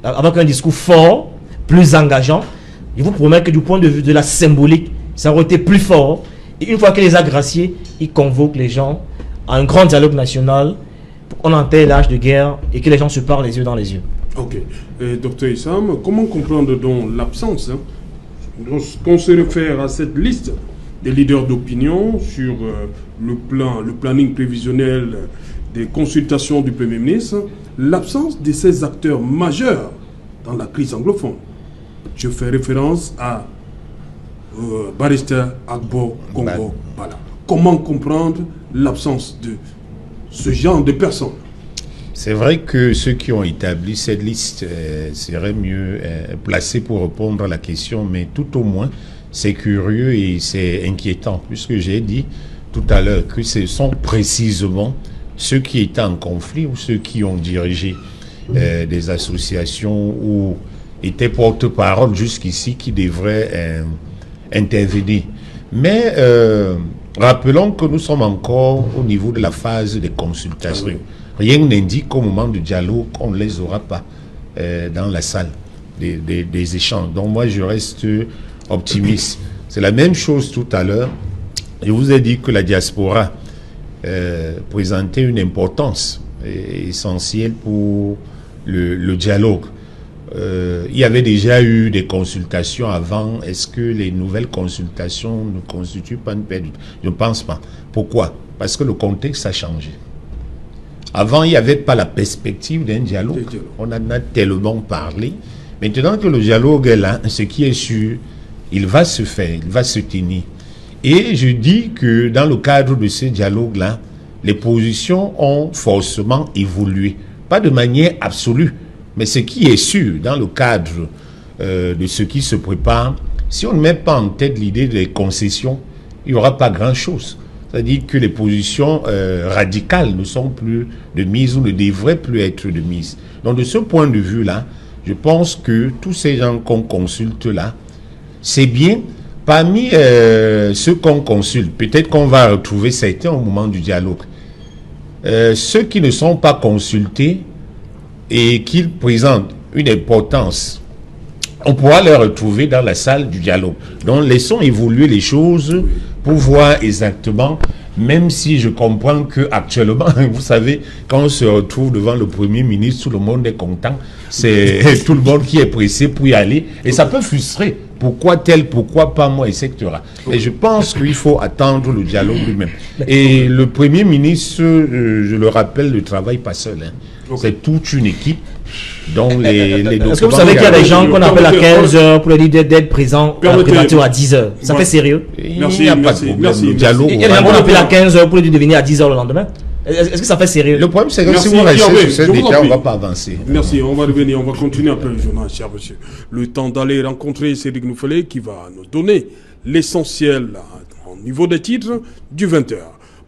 avec un discours fort, plus engageant. Je vous promets que du point de vue de la symbolique, ça aurait été plus fort. Et une fois qu'il les a graciés, il convoque les gens à un grand dialogue national pour qu'on enterre l'âge de guerre et que les gens se parlent les yeux dans les yeux. Ok. Docteur Issam, comment comprendre donc l'absence, lorsqu'on se réfère à cette liste des leaders d'opinion sur le planning prévisionnel des consultations du Premier ministre, l'absence de ces acteurs majeurs dans la crise anglophone? Je fais référence à Barrister Agbo Congo. Voilà. Comment comprendre l'absence de ce genre de personnes? C'est vrai que ceux qui ont établi cette liste seraient mieux placés pour répondre à la question, mais tout au moins, c'est curieux et c'est inquiétant, puisque j'ai dit tout à l'heure que ce sont précisément ceux qui étaient en conflit ou ceux qui ont dirigé des associations ou étaient porte-parole jusqu'ici qui devraient intervenir. Mais rappelons que nous sommes encore au niveau de la phase de consultation. Rien n'indique qu'au moment du dialogue, on ne les aura pas dans la salle des échanges. Donc moi, je reste optimiste. C'est la même chose tout à l'heure. Je vous ai dit que la diaspora présentait une importance essentielle pour le dialogue. Il y avait déjà eu des consultations avant. Est-ce que les nouvelles consultations ne constituent pas une perte? Je ne pense pas. Pourquoi? Parce que le contexte a changé. Avant, il n'y avait pas la perspective d'un dialogue. On en a tellement parlé. Maintenant que le dialogue est là, ce qui est sûr, il va se faire, il va se tenir. Et je dis que dans le cadre de ce dialogue-là, les positions ont forcément évolué. Pas de manière absolue, mais ce qui est sûr dans le cadre de ce qui se prépare, si on ne met pas en tête l'idée des concessions, il n'y aura pas grand-chose. C'est-à-dire que les positions radicales ne sont plus de mise ou ne devraient plus être de mise. Donc de ce point de vue-là, je pense que tous ces gens qu'on consulte là, c'est bien. Parmi ceux qu'on consulte, peut-être qu'on va retrouver certains au moment du dialogue. Ceux qui ne sont pas consultés et qui présentent une importance, on pourra les retrouver dans la salle du dialogue. Donc laissons évoluer les choses pour voir exactement, même si je comprends que actuellement, vous savez, quand on se retrouve devant le Premier ministre, tout le monde est content, c'est tout le monde qui est pressé pour y aller, et ça peut frustrer. Pourquoi tel, pourquoi pas moi, etc. Et je pense qu'il faut attendre le dialogue lui-même. Et le Premier ministre, je le rappelle, ne travaille pas seul. C'est toute une équipe. Donc est-ce que vous savez qu'il y a des gens qu'on appelle à 15 heures pour leur dire d'être présents à la primature à 10 heures? Ça fait sérieux? Il n'y a pas de problème. Le dialogue. Il y a des gens qu'on appelle à 15 heures pour leur dire de venir à 10 heures le lendemain. Est-ce que ça fait sérieux? Le problème, c'est que si vous restez sur ce détail, on ne va pas avancer. Merci, on va revenir, on va continuer après le journal, cher monsieur. Le temps d'aller rencontrer Cédric Noufelé qui va nous donner l'essentiel au niveau des titres du 20h.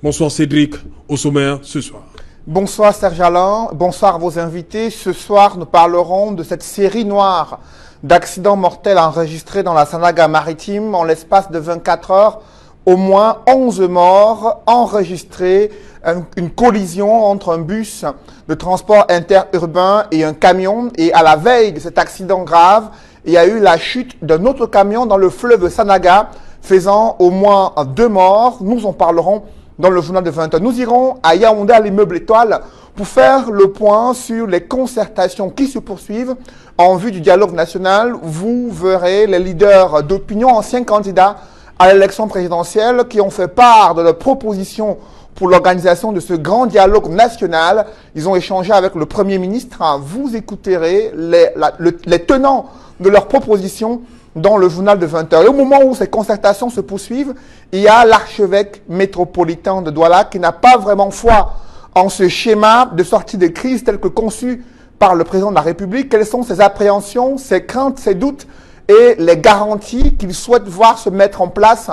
Bonsoir Cédric, au sommaire ce soir. Bonsoir Serge Alain, bonsoir à vos invités. Ce soir, nous parlerons de cette série noire d'accidents mortels enregistrés dans la Sanaga maritime en l'espace de 24 heures. Au moins 11 morts enregistrés, une collision entre un bus de transport interurbain et un camion. Et à la veille de cet accident grave, il y a eu la chute d'un autre camion dans le fleuve Sanaga, faisant au moins 2 morts. Nous en parlerons dans le journal de 20h. Nous irons à Yaoundé, à l'immeuble Étoile, pour faire le point sur les concertations qui se poursuivent en vue du dialogue national. Vous verrez les leaders d'opinion, anciens candidats à l'élection présidentielle, qui ont fait part de leurs propositions pour l'organisation de ce grand dialogue national. Ils ont échangé avec le Premier ministre. Vous écouterez les tenants de leurs propositions dans le journal de 20h. Et au moment où ces concertations se poursuivent, il y a l'archevêque métropolitain de Douala qui n'a pas vraiment foi en ce schéma de sortie de crise tel que conçu par le président de la République. Quelles sont ses appréhensions, ses craintes, ses doutes et les garanties qu'il souhaite voir se mettre en place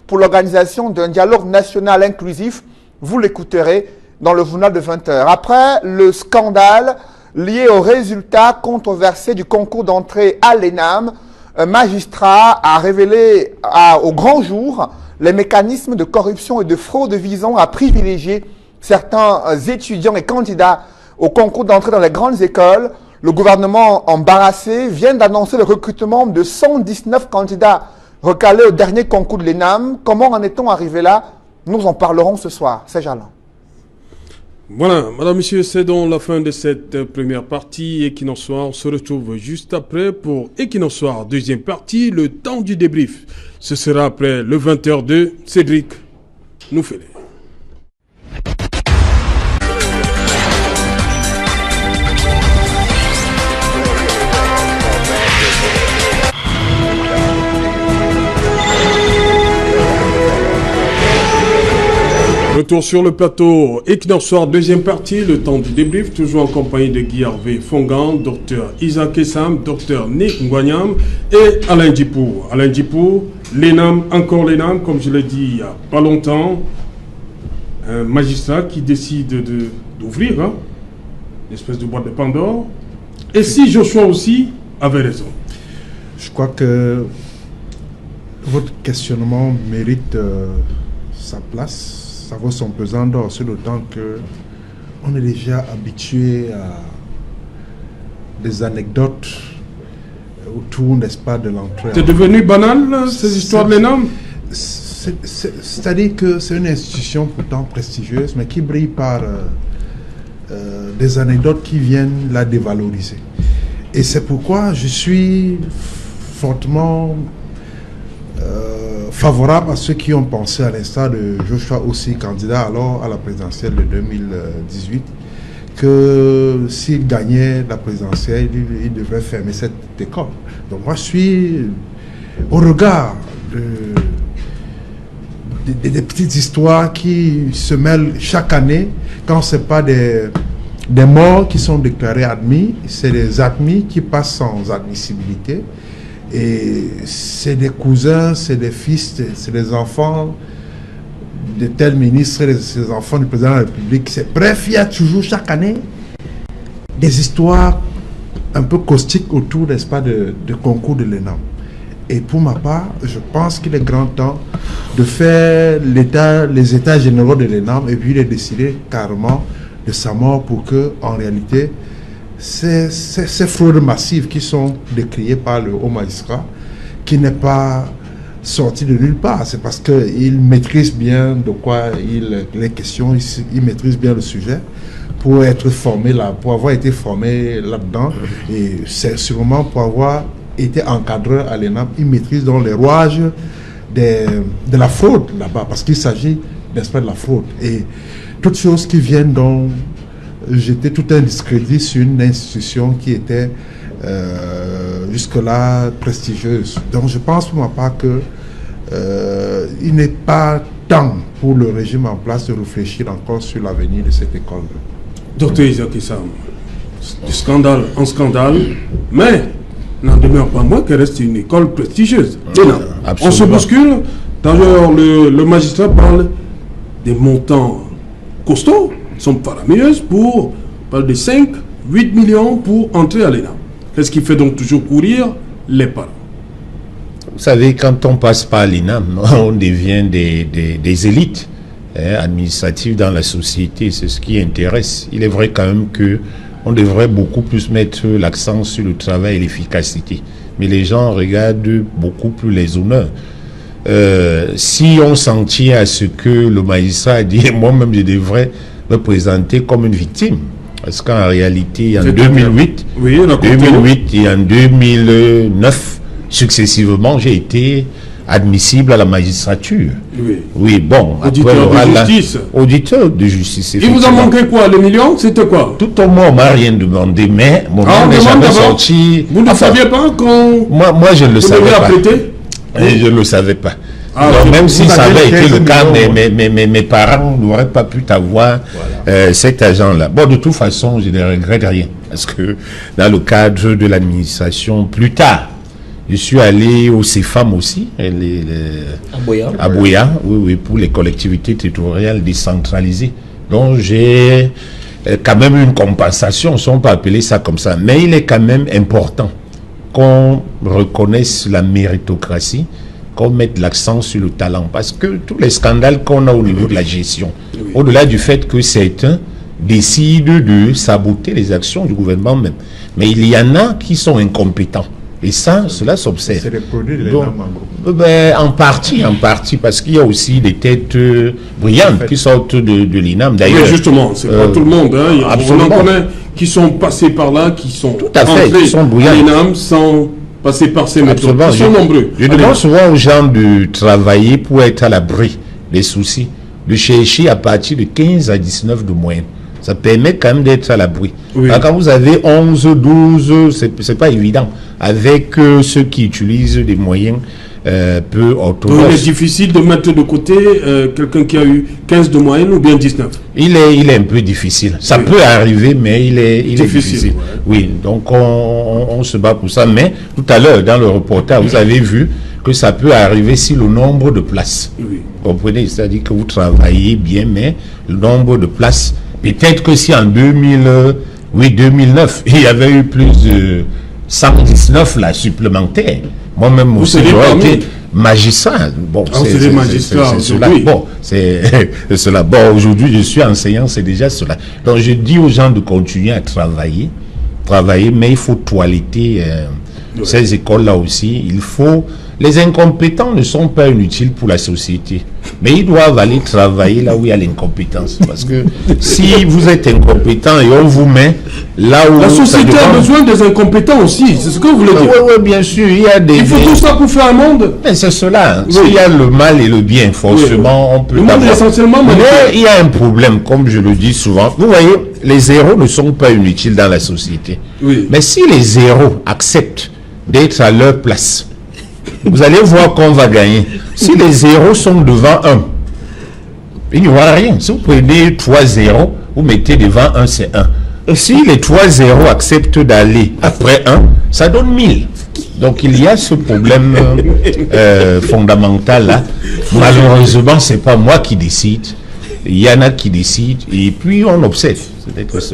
pour l'organisation d'un dialogue national inclusif? Vous l'écouterez dans le journal de 20h. Après le scandale lié aux résultats controversés du concours d'entrée à l'ENAM, un magistrat a révélé au grand jour les mécanismes de corruption et de fraude visant à privilégier certains étudiants et candidats au concours d'entrée dans les grandes écoles. Le gouvernement embarrassé vient d'annoncer le recrutement de 119 candidats recalés au dernier concours de l'ENAM. Comment en est-on arrivé là? Nous en parlerons ce soir. C'est Jalan. Voilà, madame, monsieur, c'est donc la fin de cette première partie Equinox Soir. On se retrouve juste après pour Equinox Soir, deuxième partie, le temps du débrief. Ce sera après le 20h02. Cédric nous fait. Retour sur le plateau Equinox Soir, deuxième partie, le temps du débrief, toujours en compagnie de Guy Hervé Fongan, docteur Isaac Essam, docteur Nick Ngwanyam et Alain Djipou. Alain Djipou, l'ENAM, encore l'ENAM, comme je l'ai dit il n'y a pas longtemps, un magistrat qui décide d'ouvrir une espèce de boîte de Pandore. Et si Joshua aussi avait raison? Je crois que votre questionnement mérite sa place. Ça vaut son pesant d'or, c'est d'autant que on est déjà habitué à des anecdotes autour, n'est-ce pas, de l'entrée. C'est devenu banal, ces histoires de l'ENAM? C'est-à-dire que c'est une institution pourtant prestigieuse, mais qui brille par des anecdotes qui viennent la dévaloriser. Et c'est pourquoi je suis fortement favorable à ceux qui ont pensé à l'instar de Joshua aussi, candidat alors à la présidentielle de 2018, que s'il gagnait la présidentielle, il devrait fermer cette école. Donc moi je suis au regard des petites histoires qui se mêlent chaque année, quand ce n'est pas des morts qui sont déclarés admis, c'est des admis qui passent sans admissibilité. Et c'est des cousins, c'est des fils, c'est des enfants de tel ministre, c'est des enfants du président de la République. Bref, il y a toujours chaque année des histoires un peu caustiques autour, n'est-ce pas, de concours de l'ENAM. Et pour ma part, je pense qu'il est grand temps de faire les états généraux de l'ENAM et puis de décider carrément de sa mort pour que, en réalité, ces fraudes massives qui sont décriées par le haut magistrat, qui n'est pas sorti de nulle part, c'est parce qu'il maîtrise bien de quoi il est question, il maîtrise bien le sujet pour être formé là, pour avoir été formé là-dedans, et c'est sûrement pour avoir été encadreur à l'ENAM, il maîtrise donc les rouages de la fraude là-bas, parce qu'il s'agit, n'est-ce pas, de la fraude. Et toutes choses qui viennent donc jeter tout un discrédit sur une institution qui était jusque-là prestigieuse. Donc je pense pour ma part que il n'est pas temps pour le régime en place de réfléchir encore sur l'avenir de cette école. Docteur Isaac Essam, du scandale en scandale, mais n'en demeure pas moins qu'elle reste une école prestigieuse. On se bouscule. D'ailleurs, le magistrat parle des montants costauds, sont faramineuses pour parler de 5, 8 millions pour entrer à l'ENAM. Qu'est-ce qui fait donc toujours courir les parents? Vous savez, quand on passe par l'ENAM, on devient des élites administratives dans la société. C'est ce qui intéresse. Il est vrai quand même que on devrait beaucoup plus mettre l'accent sur le travail et l'efficacité. Mais les gens regardent beaucoup plus les honneurs. Si on s'en tient à ce que le magistrat a dit, moi-même je devrais me présenter comme une victime. Parce qu'en réalité, en 2008, et en 2009, successivement, j'ai été admissible à la magistrature. Oui, bon. Auditeur de justice. Auditeur de justice. Il vous a manqué quoi? Le million? C'était quoi? Tout au moins, on m'a rien demandé, mais mon nom n'est jamais sorti. Vous ne saviez pas qu'on... Moi, je ne le savais pas. Je ne le savais pas. Alors, même si ça avait été le cas, mes parents n'auraient pas pu avoir cet agent-là. Bon, de toute façon, je ne regrette rien. Parce que dans le cadre de l'administration, plus tard, je suis allé au CEFAM aussi, à Boya, oui, pour les collectivités territoriales décentralisées. Donc, j'ai quand même une compensation, si on peut appeler ça comme ça. Mais il est quand même important qu'on reconnaisse la méritocratie, qu'on mette l'accent sur le talent. Parce que tous les scandales qu'on a au niveau de la gestion, au-delà du fait que certains décident de saboter les actions du gouvernement même, mais il y en a qui sont incompétents. Et ça, cela s'observe. C'est les produits de l'ENAM en gros. En partie, parce qu'il y a aussi des têtes brillantes qui sortent de l'INAM. D'ailleurs, mais justement, c'est pas tout le monde. Hein. On en connaît qui sont passés par là, qui sont qui sont brillants à l'INAM sans passer par ces méthodes. Ils sont nombreux. Je demande souvent aux gens de travailler pour être à l'abri des soucis, de chercher à partir de 15 à 19 de moyenne. Ça permet quand même d'être à l'abri. Oui. Quand vous avez 11, 12, c'est pas évident. Avec ceux qui utilisent des moyens peu orthodoxes. Il est difficile de mettre de côté quelqu'un qui a eu 15 de moyenne ou bien 19. Il est un peu difficile. Ça peut arriver, mais il est difficile. Ouais. Oui, donc on se bat pour ça. Mais tout à l'heure, dans le reportage, vous avez vu que ça peut arriver si le nombre de places. Oui. Vous comprenez? C'est-à-dire que vous travaillez bien, mais le nombre de places. Peut-être que si en 2009, il y avait eu plus de 119 là, supplémentaires. Moi-même aussi, j'aurais été magistrat. Bon, c'est magistrat aujourd'hui. Bon, c'est cela. Bon, aujourd'hui, je suis enseignant, c'est déjà cela. Donc, je dis aux gens de continuer à travailler, mais il faut toiletter ces écoles-là aussi. Il faut... Les incompétents ne sont pas inutiles pour la société, mais ils doivent aller travailler là où il y a l'incompétence. Parce que si vous êtes incompétent et on vous met là où... La société a besoin des incompétents aussi, c'est ce que vous voulez dire. Oui, bien sûr. Il faut tout ça pour faire un monde. Mais c'est cela. Oui. S'il y a le mal et le bien, forcément, on peut... Le monde est essentiellement mal. Mais il y a un problème, comme je le dis souvent. Vous voyez, les zéros ne sont pas inutiles dans la société. Oui. Mais si les zéros acceptent d'être à leur place, vous allez voir qu'on va gagner. Si les zéros sont devant 1, il n'y aura rien. Si vous prenez 3 zéros, vous mettez devant 1, c'est 1. Si les 3 zéros acceptent d'aller après 1, ça donne 1000. Donc il y a ce problème fondamental là. Malheureusement, ce n'est pas moi qui décide. Il y en a qui décident et puis on observe.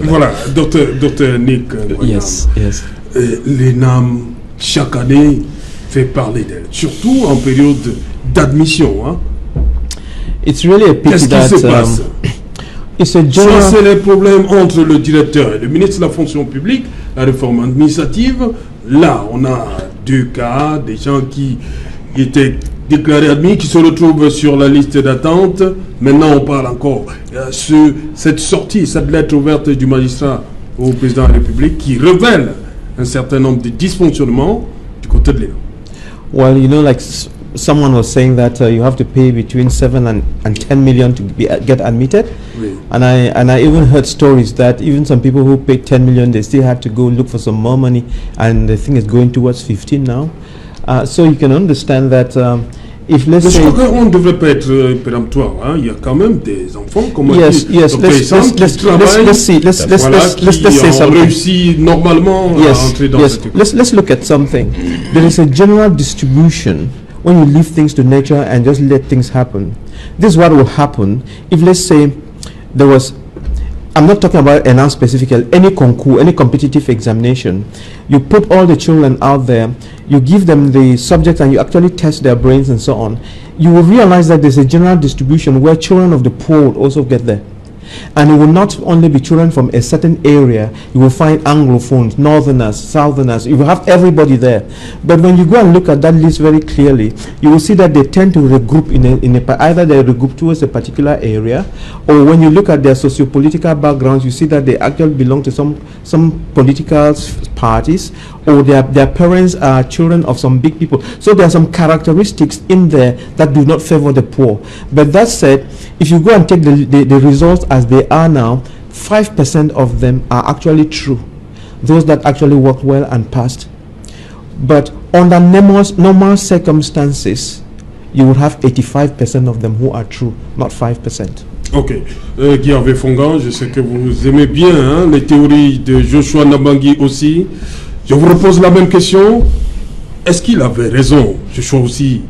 Voilà, docteur Nick. Yes. L'ENAM, chaque année, fait parler d'elle, surtout en période d'admission. Hein. It's really a pity Qu'est-ce qui se passe? Ça, c'est les problèmes entre le directeur et le ministre de la fonction publique, la réforme administrative. Là, on a 2 cas, des gens qui étaient déclarés admis, qui se retrouvent sur la liste d'attente. Maintenant, on parle encore de cette sortie, cette lettre ouverte du magistrat au président de la République qui révèle un certain nombre de dysfonctionnements du côté de l'État. Well, you know, like someone was saying that you have to pay between 7 and 10 million to get admitted. Oui. And I even heard stories that even some people who paid 10 million, they still had to go look for some more money, and the thing is going towards 15 now. So you can understand that if let's say... Je crois qu'on ne devrait pas être péremptoire. Hein? Il y a quand même des enfants, comme yes, let's say something. Réussi normalement à entrer dans cette école. Let's look at something. There is a general distribution when you leave things to nature and just let things happen. This is what will happen if, let's say, there was... I'm not talking about ENAM specifically, any concours, any competitive examination. You put all the children out there, you give them the subject and you actually test their brains and so on. You will realize that there's a general distribution where children of the poor will also get there. And it will not only be children from a certain area. You will find Anglophones, Northerners, Southerners. You will have everybody there. But when you go and look at that list very clearly, you will see that they tend to regroup either they regroup towards a particular area, or when you look at their socio-political backgrounds, you see that they actually belong to some political parties, or their parents are children of some big people. So there are some characteristics in there that do not favor the poor. But that said, if you go and take the results as they are now, 5% of them are actually true. Those that actually worked well and passed. But under normal circumstances, you would have 85% of them who are true, not 5%. Ok. Guy Hervé Fongan, je sais que vous aimez bien hein, les théories de Joshua Nabangui aussi. Je vous repose la même question. Est-ce qu'il avait raison, Joshua aussi,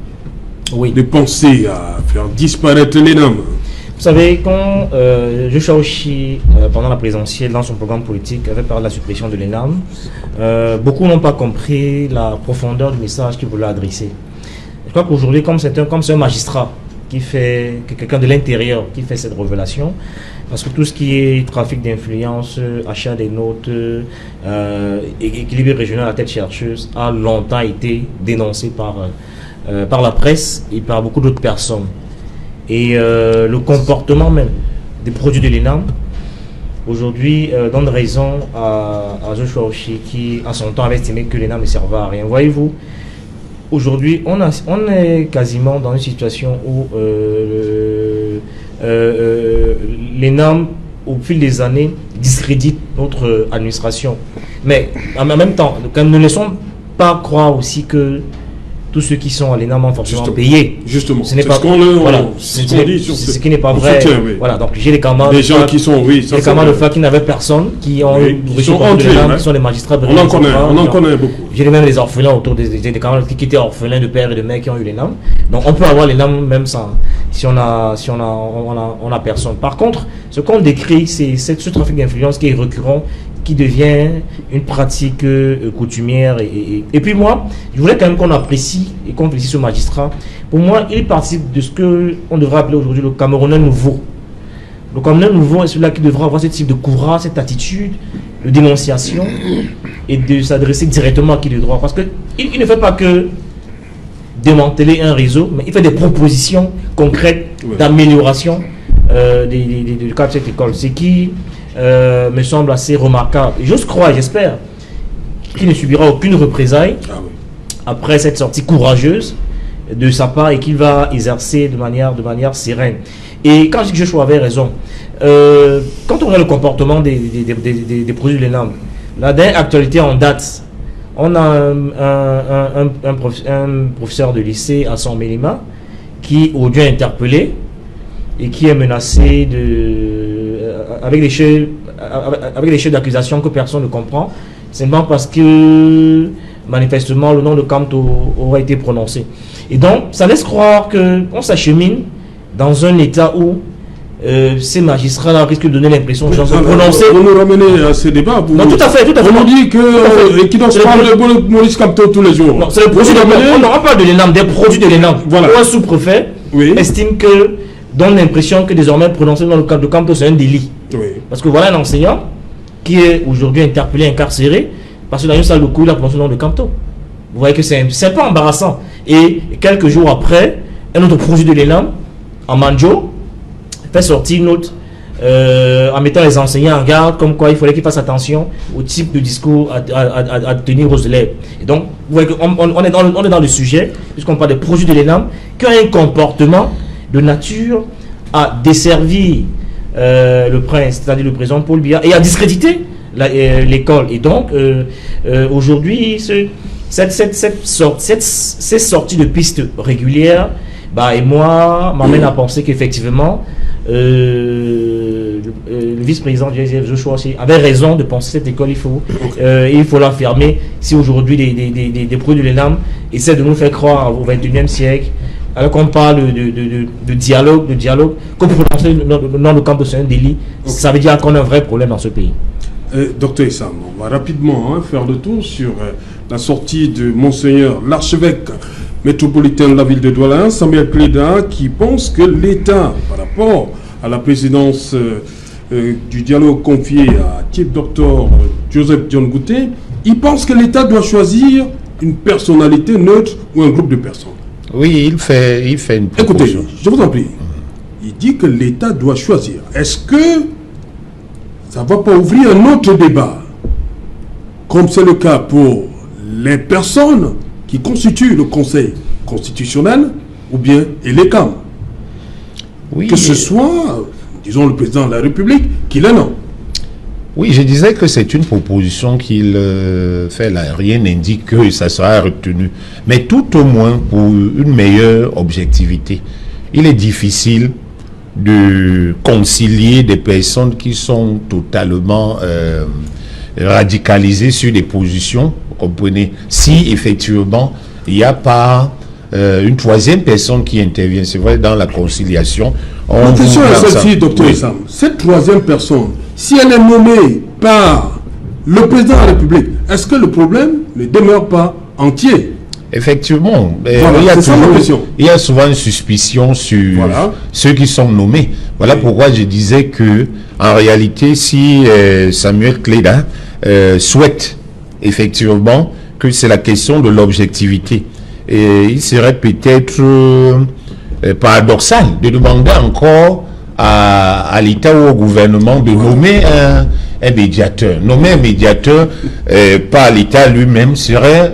de penser à faire disparaître l'ENAM? Vous savez, quand Joshua Oshie, pendant la présidentielle, dans son programme politique, avait parlé de la suppression de l'ENAM, beaucoup n'ont pas compris la profondeur du message qu'il voulait adresser. Je crois qu'aujourd'hui, comme c'est un magistrat, quelqu'un de l'intérieur qui fait cette révélation, parce que tout ce qui est trafic d'influence, achat des notes, équilibre régional à tête chercheuse, a longtemps été dénoncé par la presse et par beaucoup d'autres personnes. Et le comportement même des produits de l'ENAM, aujourd'hui, donne raison à Joshua Oshie qui, à son temps, avait estimé que l'ENAM ne servait à rien. Voyez-vous, aujourd'hui, on est quasiment dans une situation où l'ENAM, au fil des années, discrédite notre administration. Mais en même temps, ne laissons pas croire aussi que tous ceux qui sont à l'ENAM ont forcément payé. Justement, ce n'est pas ce qui n'est pas vrai. Soutien, oui. Voilà, donc j'ai les camarades des gens qui sont, oui, les camarades de fac qui n'avaient personne, qui ont qui sont entiers, qui sont des magistrats. On en connaît beaucoup. J'ai même les orphelins autour des camarades qui étaient orphelins de père et de mère qui ont eu l'ENAM. Donc on peut avoir l'ENAM même sans, si on a personne. Par contre, ce qu'on décrit, c'est ce trafic d'influence qui est récurrent, qui devient une pratique coutumière. Et puis moi, je voulais quand même qu'on apprécie et qu'on félicite ce magistrat. Pour moi, il participe de ce qu'on devrait appeler aujourd'hui le Camerounais nouveau. Le Camerounais nouveau est celui-là qui devra avoir ce type de courage, cette attitude de dénonciation et de s'adresser directement à qui de droit. Parce qu'il ne fait pas que démanteler un réseau, mais il fait des propositions concrètes d'amélioration du cas de cette école. Ce qui me semble assez remarquable. J'ose croire, j'espère, qu'il ne subira aucune représailles après cette sortie courageuse de sa part et qu'il va exercer de manière sereine. Et quand je dis que Joshua avait raison, quand on regarde le comportement des produits de l'ENAM, la dernière actualité en date, on a un professeur de lycée à San Mélima qui aujourd'hui est interpellé et qui est menacé avec des chefs d'accusation que personne ne comprend, simplement parce que manifestement le nom de Kamto aurait été prononcé. Et donc ça laisse croire qu'on s'achemine dans un état où ces magistrats-là risquent de donner l'impression de prononcer. Vous nous ramenez à ce débat. Non, tout à fait. On nous dit qu'ils doivent parler de Maurice Kamto tous les jours. Non, c'est le produit de l'ENAM. On parle de l'ENAM, des produits de l'ENAM. Voilà. Un sous-préfet estime donne l'impression que désormais prononcer dans le cadre de Kamto c'est un délit. Parce que voilà un enseignant qui est aujourd'hui interpellé, incarcéré, parce que dans une salle de cours, il a prononcé le nom de Kamto. Vous voyez que c'est un peu embarrassant. Et quelques jours après, un autre produit de l'ENAM, en Manjo, fait sortir une note en mettant les enseignants en garde, comme quoi il fallait qu'ils fassent attention au type de discours à tenir aux élèves. Et donc, vous voyez qu'on est dans le sujet, puisqu'on parle des produits de l'ENAM, qui ont un comportement de nature à desservir le prince, c'est-à-dire le président Paul Biya, et à discréditer l'école. Et donc, aujourd'hui, ces sorties de pistes régulières, et moi, m'amène à penser qu'effectivement, le vice-président Joshua Oshie avait raison de penser cette école, il faut la fermer. Si aujourd'hui des produits de l'ENAM essaient de nous faire croire au XXIe siècle, alors qu'on parle de dialogue, que prononcer le nom de Kamto c'est un délit, ça veut dire qu'on a un vrai problème dans ce pays. Docteur Issam, on va rapidement faire le tour sur la sortie de Monseigneur l'archevêque métropolitain de la ville de Douala, Samuel Cléda, qui pense que l'État, par rapport à la présidence du dialogue confié à Chief Dr Joseph John Gouté, il pense que l'État doit choisir une personnalité neutre ou un groupe de personnes. Oui, il fait une proposition. Écoutez, je vous en prie. Il dit que l'État doit choisir. Est-ce que ça ne va pas ouvrir un autre débat, comme c'est le cas pour les personnes qui constituent le Conseil constitutionnel ou bien les CAM? Oui, que ce soit, disons, le président de la République qui le nomme. Oui, je disais que c'est une proposition qu'il fait là. Rien n'indique que ça sera retenu. Mais tout au moins pour une meilleure objectivité. Il est difficile de concilier des personnes qui sont totalement radicalisées sur des positions, vous comprenez, si effectivement il n'y a pas une troisième personne qui intervient, c'est vrai, dans la conciliation. La question est celle-ci, docteur Issam. Cette troisième personne, si elle est nommée par le président de la République, est-ce que le problème ne demeure pas entier? Effectivement, Voilà, il y a souvent une suspicion sur ceux qui sont nommés. Voilà pourquoi je disais que, en réalité, si Samuel Kleda souhaite effectivement que c'est la question de l'objectivité, et il serait peut-être paradoxal de demander encore à l'État ou au gouvernement de nommer un médiateur. Nommer un médiateur par l'État lui-même serait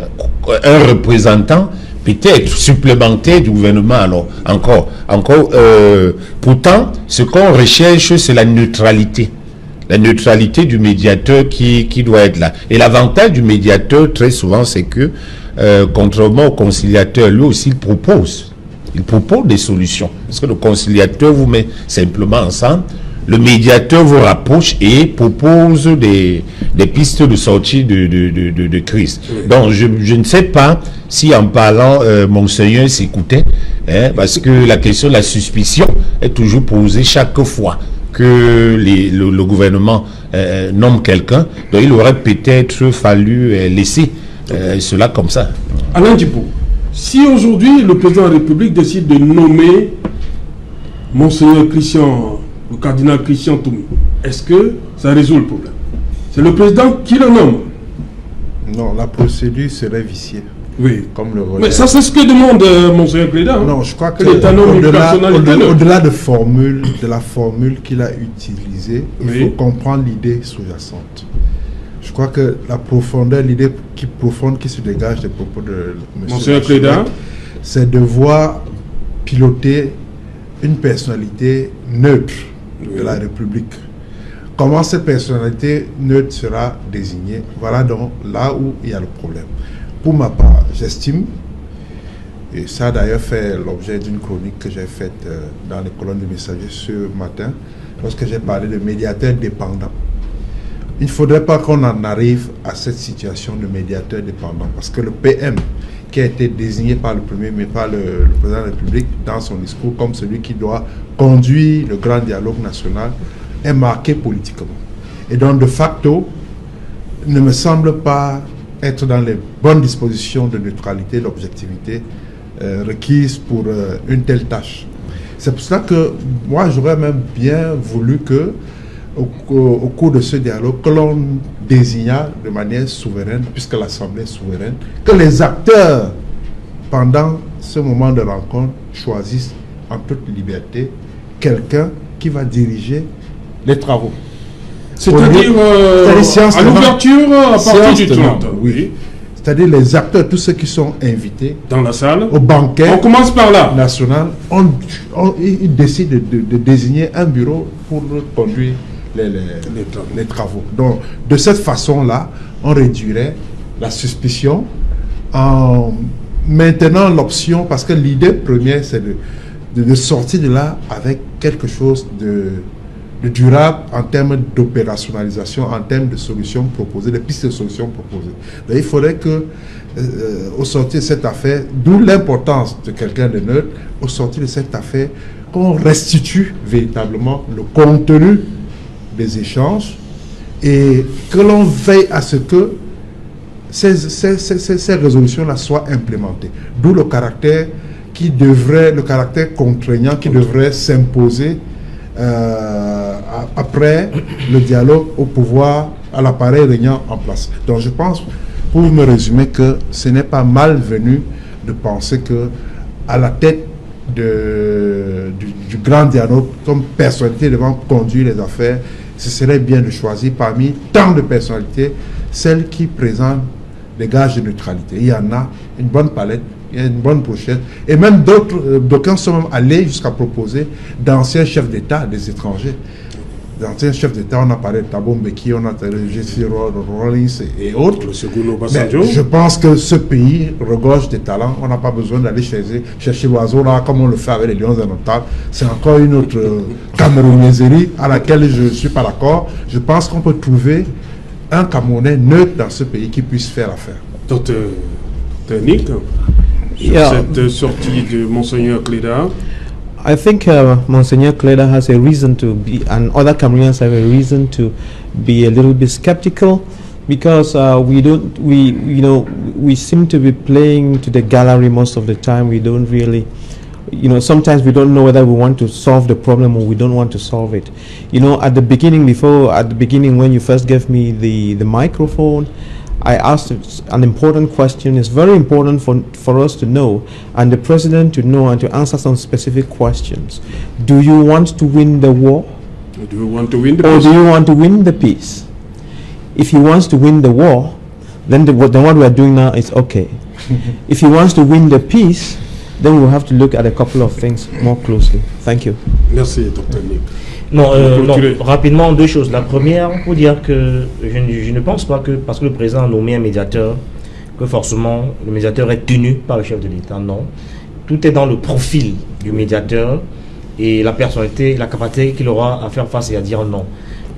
un représentant peut-être supplémentaire du gouvernement. Alors encore pourtant ce qu'on recherche, c'est la neutralité du médiateur qui doit être là. Et l'avantage du médiateur très souvent, c'est que contrairement au conciliateur, lui aussi il propose des solutions, parce que le conciliateur vous met simplement ensemble, le médiateur vous rapproche et propose des pistes de sortie de crise. Donc je ne sais pas si en parlant Monseigneur s'écoutait, parce que la question de la suspicion est toujours posée chaque fois que le gouvernement nomme quelqu'un. Donc il aurait peut-être fallu laisser cela comme ça. Alain Djibo, si aujourd'hui le président de la République décide de nommer Monseigneur Christian, le cardinal Christian Toumi, est-ce que ça résout le problème? C'est le président qui le nomme. Non, la procédure serait viciée. Oui. Comme le mais ça, c'est ce que demande Monseigneur Kleda. Non, je crois que au-delà de la formule qu'il a utilisée, il faut comprendre l'idée sous-jacente. Je crois que la profondeur, l'idée profonde qui se dégage des propos de Monseigneur Kleda, c'est de voir piloter une personnalité neutre de la République. Comment cette personnalité neutre sera désignée? Voilà donc là où il y a le problème. Pour ma part, j'estime, et ça a d'ailleurs fait l'objet d'une chronique que j'ai faite dans les colonnes du Messager ce matin, lorsque j'ai parlé de médiateur dépendant. Il ne faudrait pas qu'on en arrive à cette situation de médiateur dépendant, parce que le PM, qui a été désigné par le Premier, mais par le président de la République dans son discours comme celui qui doit conduire le grand dialogue national, est marqué politiquement. Et donc, de facto, ne me semble pas être dans les bonnes dispositions de neutralité, d'objectivité requises pour une telle tâche. C'est pour cela que moi, j'aurais même bien voulu que, au cours de ce dialogue, que l'on désigna de manière souveraine, puisque l'Assemblée est souveraine, que les acteurs, pendant ce moment de rencontre, choisissent en toute liberté quelqu'un qui va diriger les travaux. C'est-à-dire à l'ouverture, à partir du 30. Oui. C'est-à-dire les acteurs, tous ceux qui sont invités dans la salle, au banquet. On commence par là. National, ils décident de désigner un bureau pour conduire les travaux. Donc, de cette façon-là, on réduirait la suspicion en maintenant l'option, parce que l'idée première, c'est de sortir de là avec quelque chose de durable en termes d'opérationnalisation, en termes de solutions proposées, de pistes de solutions proposées. Donc, il faudrait que, au sortir de cette affaire, d'où l'importance de quelqu'un de neutre, au sortir de cette affaire, qu'on restitue véritablement le contenu des échanges et que l'on veille à ce que ces résolutions-là soient implémentées. D'où le caractère contraignant qui devrait s'imposer après le dialogue au pouvoir, à l'appareil régnant en place. Donc je pense, pour me résumer, que ce n'est pas malvenu de penser que à la tête du grand dialogue, comme personnalité devant conduire les affaires, ce serait bien de choisir parmi tant de personnalités celles qui présentent des gages de neutralité. Il y en a une bonne palette, il y a une bonne brochette, et même d'aucuns sont même allés jusqu'à proposer d'anciens chefs d'État des étrangers. D'anciens chefs d'État, on a parlé de Thabo Mbeki, on a parlé de Jesse Rawlings et autres. Mais je pense que ce pays regorge des talents. On n'a pas besoin d'aller chercher l'oiseau là, comme on le fait avec les lions indomptables. C'est encore une autre camerounaiserie à laquelle je ne suis pas d'accord. Je pense qu'on peut trouver un Camerounais neutre dans ce pays qui puisse faire affaire. Docteur Nick, sur cette sortie de Monseigneur Cléda? I think Monsignor Cléda has a reason to be, and other Cameroonians have a reason to be a little bit skeptical, because we seem to be playing to the gallery most of the time. We don't really, sometimes we don't know whether we want to solve the problem or we don't want to solve it. At the beginning, when you first gave me the microphone, I asked an important question. It's very important for us to know, and the president to know, and to answer some specific questions. Do you want to win the war? Do you want to win the peace? Or do you want to win the peace? If he wants to win the war, then what we are doing now is okay. If he wants to win the peace, then we'll have to look at a couple of things more closely. Thank you. Merci, Dr. Nick. Non, rapidement, deux choses. La première, pour dire que je ne pense pas que parce que le président a nommé un médiateur, que forcément le médiateur est tenu par le chef de l'État. Non. Tout est dans le profil du médiateur et la personnalité, la capacité qu'il aura à faire face et à dire non.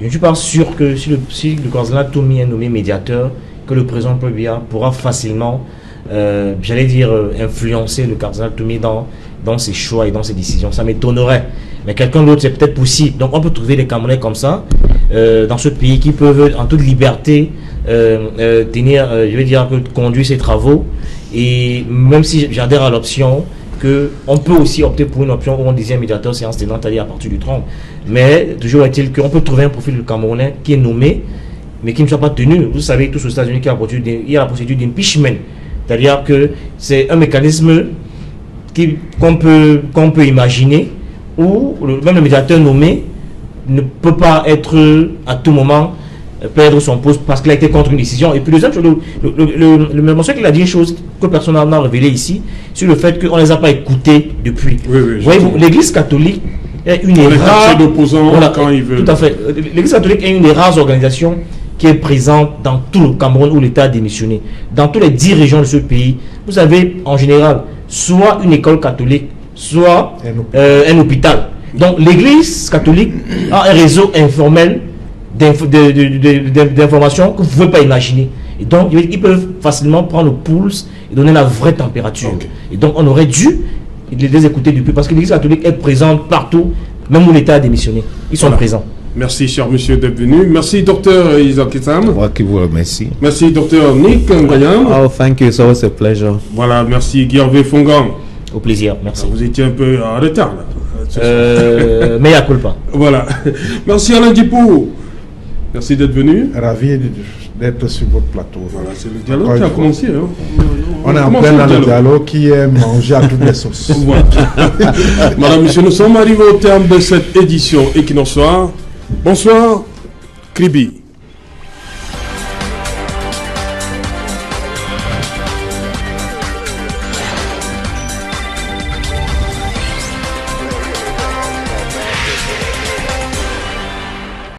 Je ne suis pas sûr que si le cardinal Toumi est nommé médiateur, que le président Pobia pourra facilement, influencer le cardinal Toumi dans ses choix et dans ses décisions. Ça m'étonnerait. Mais quelqu'un d'autre, c'est peut-être possible. Donc on peut trouver des Camerounais comme ça, dans ce pays, qui peuvent en toute liberté conduire ses travaux. Et même si j'adhère à l'option, on peut aussi opter pour une option où on disait un médiateur séance tenante, c'est-à-dire à partir du 30. Mais toujours est-il qu'on peut trouver un profil de Camerounais qui est nommé, mais qui ne soit pas tenu. Vous savez, tous aux États-Unis, il y a la procédure d'impeachment. C'est-à-dire que c'est un mécanisme qu'on peut imaginer, où même le médiateur nommé ne peut pas être à tout moment perdre son poste parce qu'il a été contre une décision. Et puis deuxième chose, le monsieur qu'il a dit une chose que personne n'a révélé ici, sur le fait qu'on ne les a pas écoutés depuis. L'Église catholique est une des rares d'opposants quand ils veulent. Tout à fait. L'Église catholique est une des rares organisations qui est présente dans tout le Cameroun où l'État a démissionné. Dans toutes les 10 régions de ce pays, vous avez en général soit une école catholique, soit un hôpital. Donc l'Église catholique a un réseau informel d'informations que vous ne pouvez pas imaginer. Et donc ils peuvent facilement prendre le pouls et donner la vraie température. Okay. Et donc on aurait dû les écouter depuis, parce que l'Église catholique est présente partout, même où l'État a démissionné. Ils sont présents. Merci, cher monsieur, d'être venu. Merci, docteur Isaac Issam. Moi qui vous remercie. Merci, docteur Nick Ngayam. Oh, thank you. It's always a pleasure. Voilà, merci, Guervé Fongan. Au plaisir, merci. Vous étiez un peu en retard, là. Mais il n'y a pas. Voilà. Merci, Alain Dipou. Merci d'être venu. Ravi d'être sur votre plateau. Voilà, c'est le dialogue qui a commencé. Hein. On est en plein dans le dialogue qui est mangé à toutes les sauces. Voilà. Madame, monsieur, nous sommes arrivés au terme de cette édition Equinox Soir. Bonsoir, Kribi.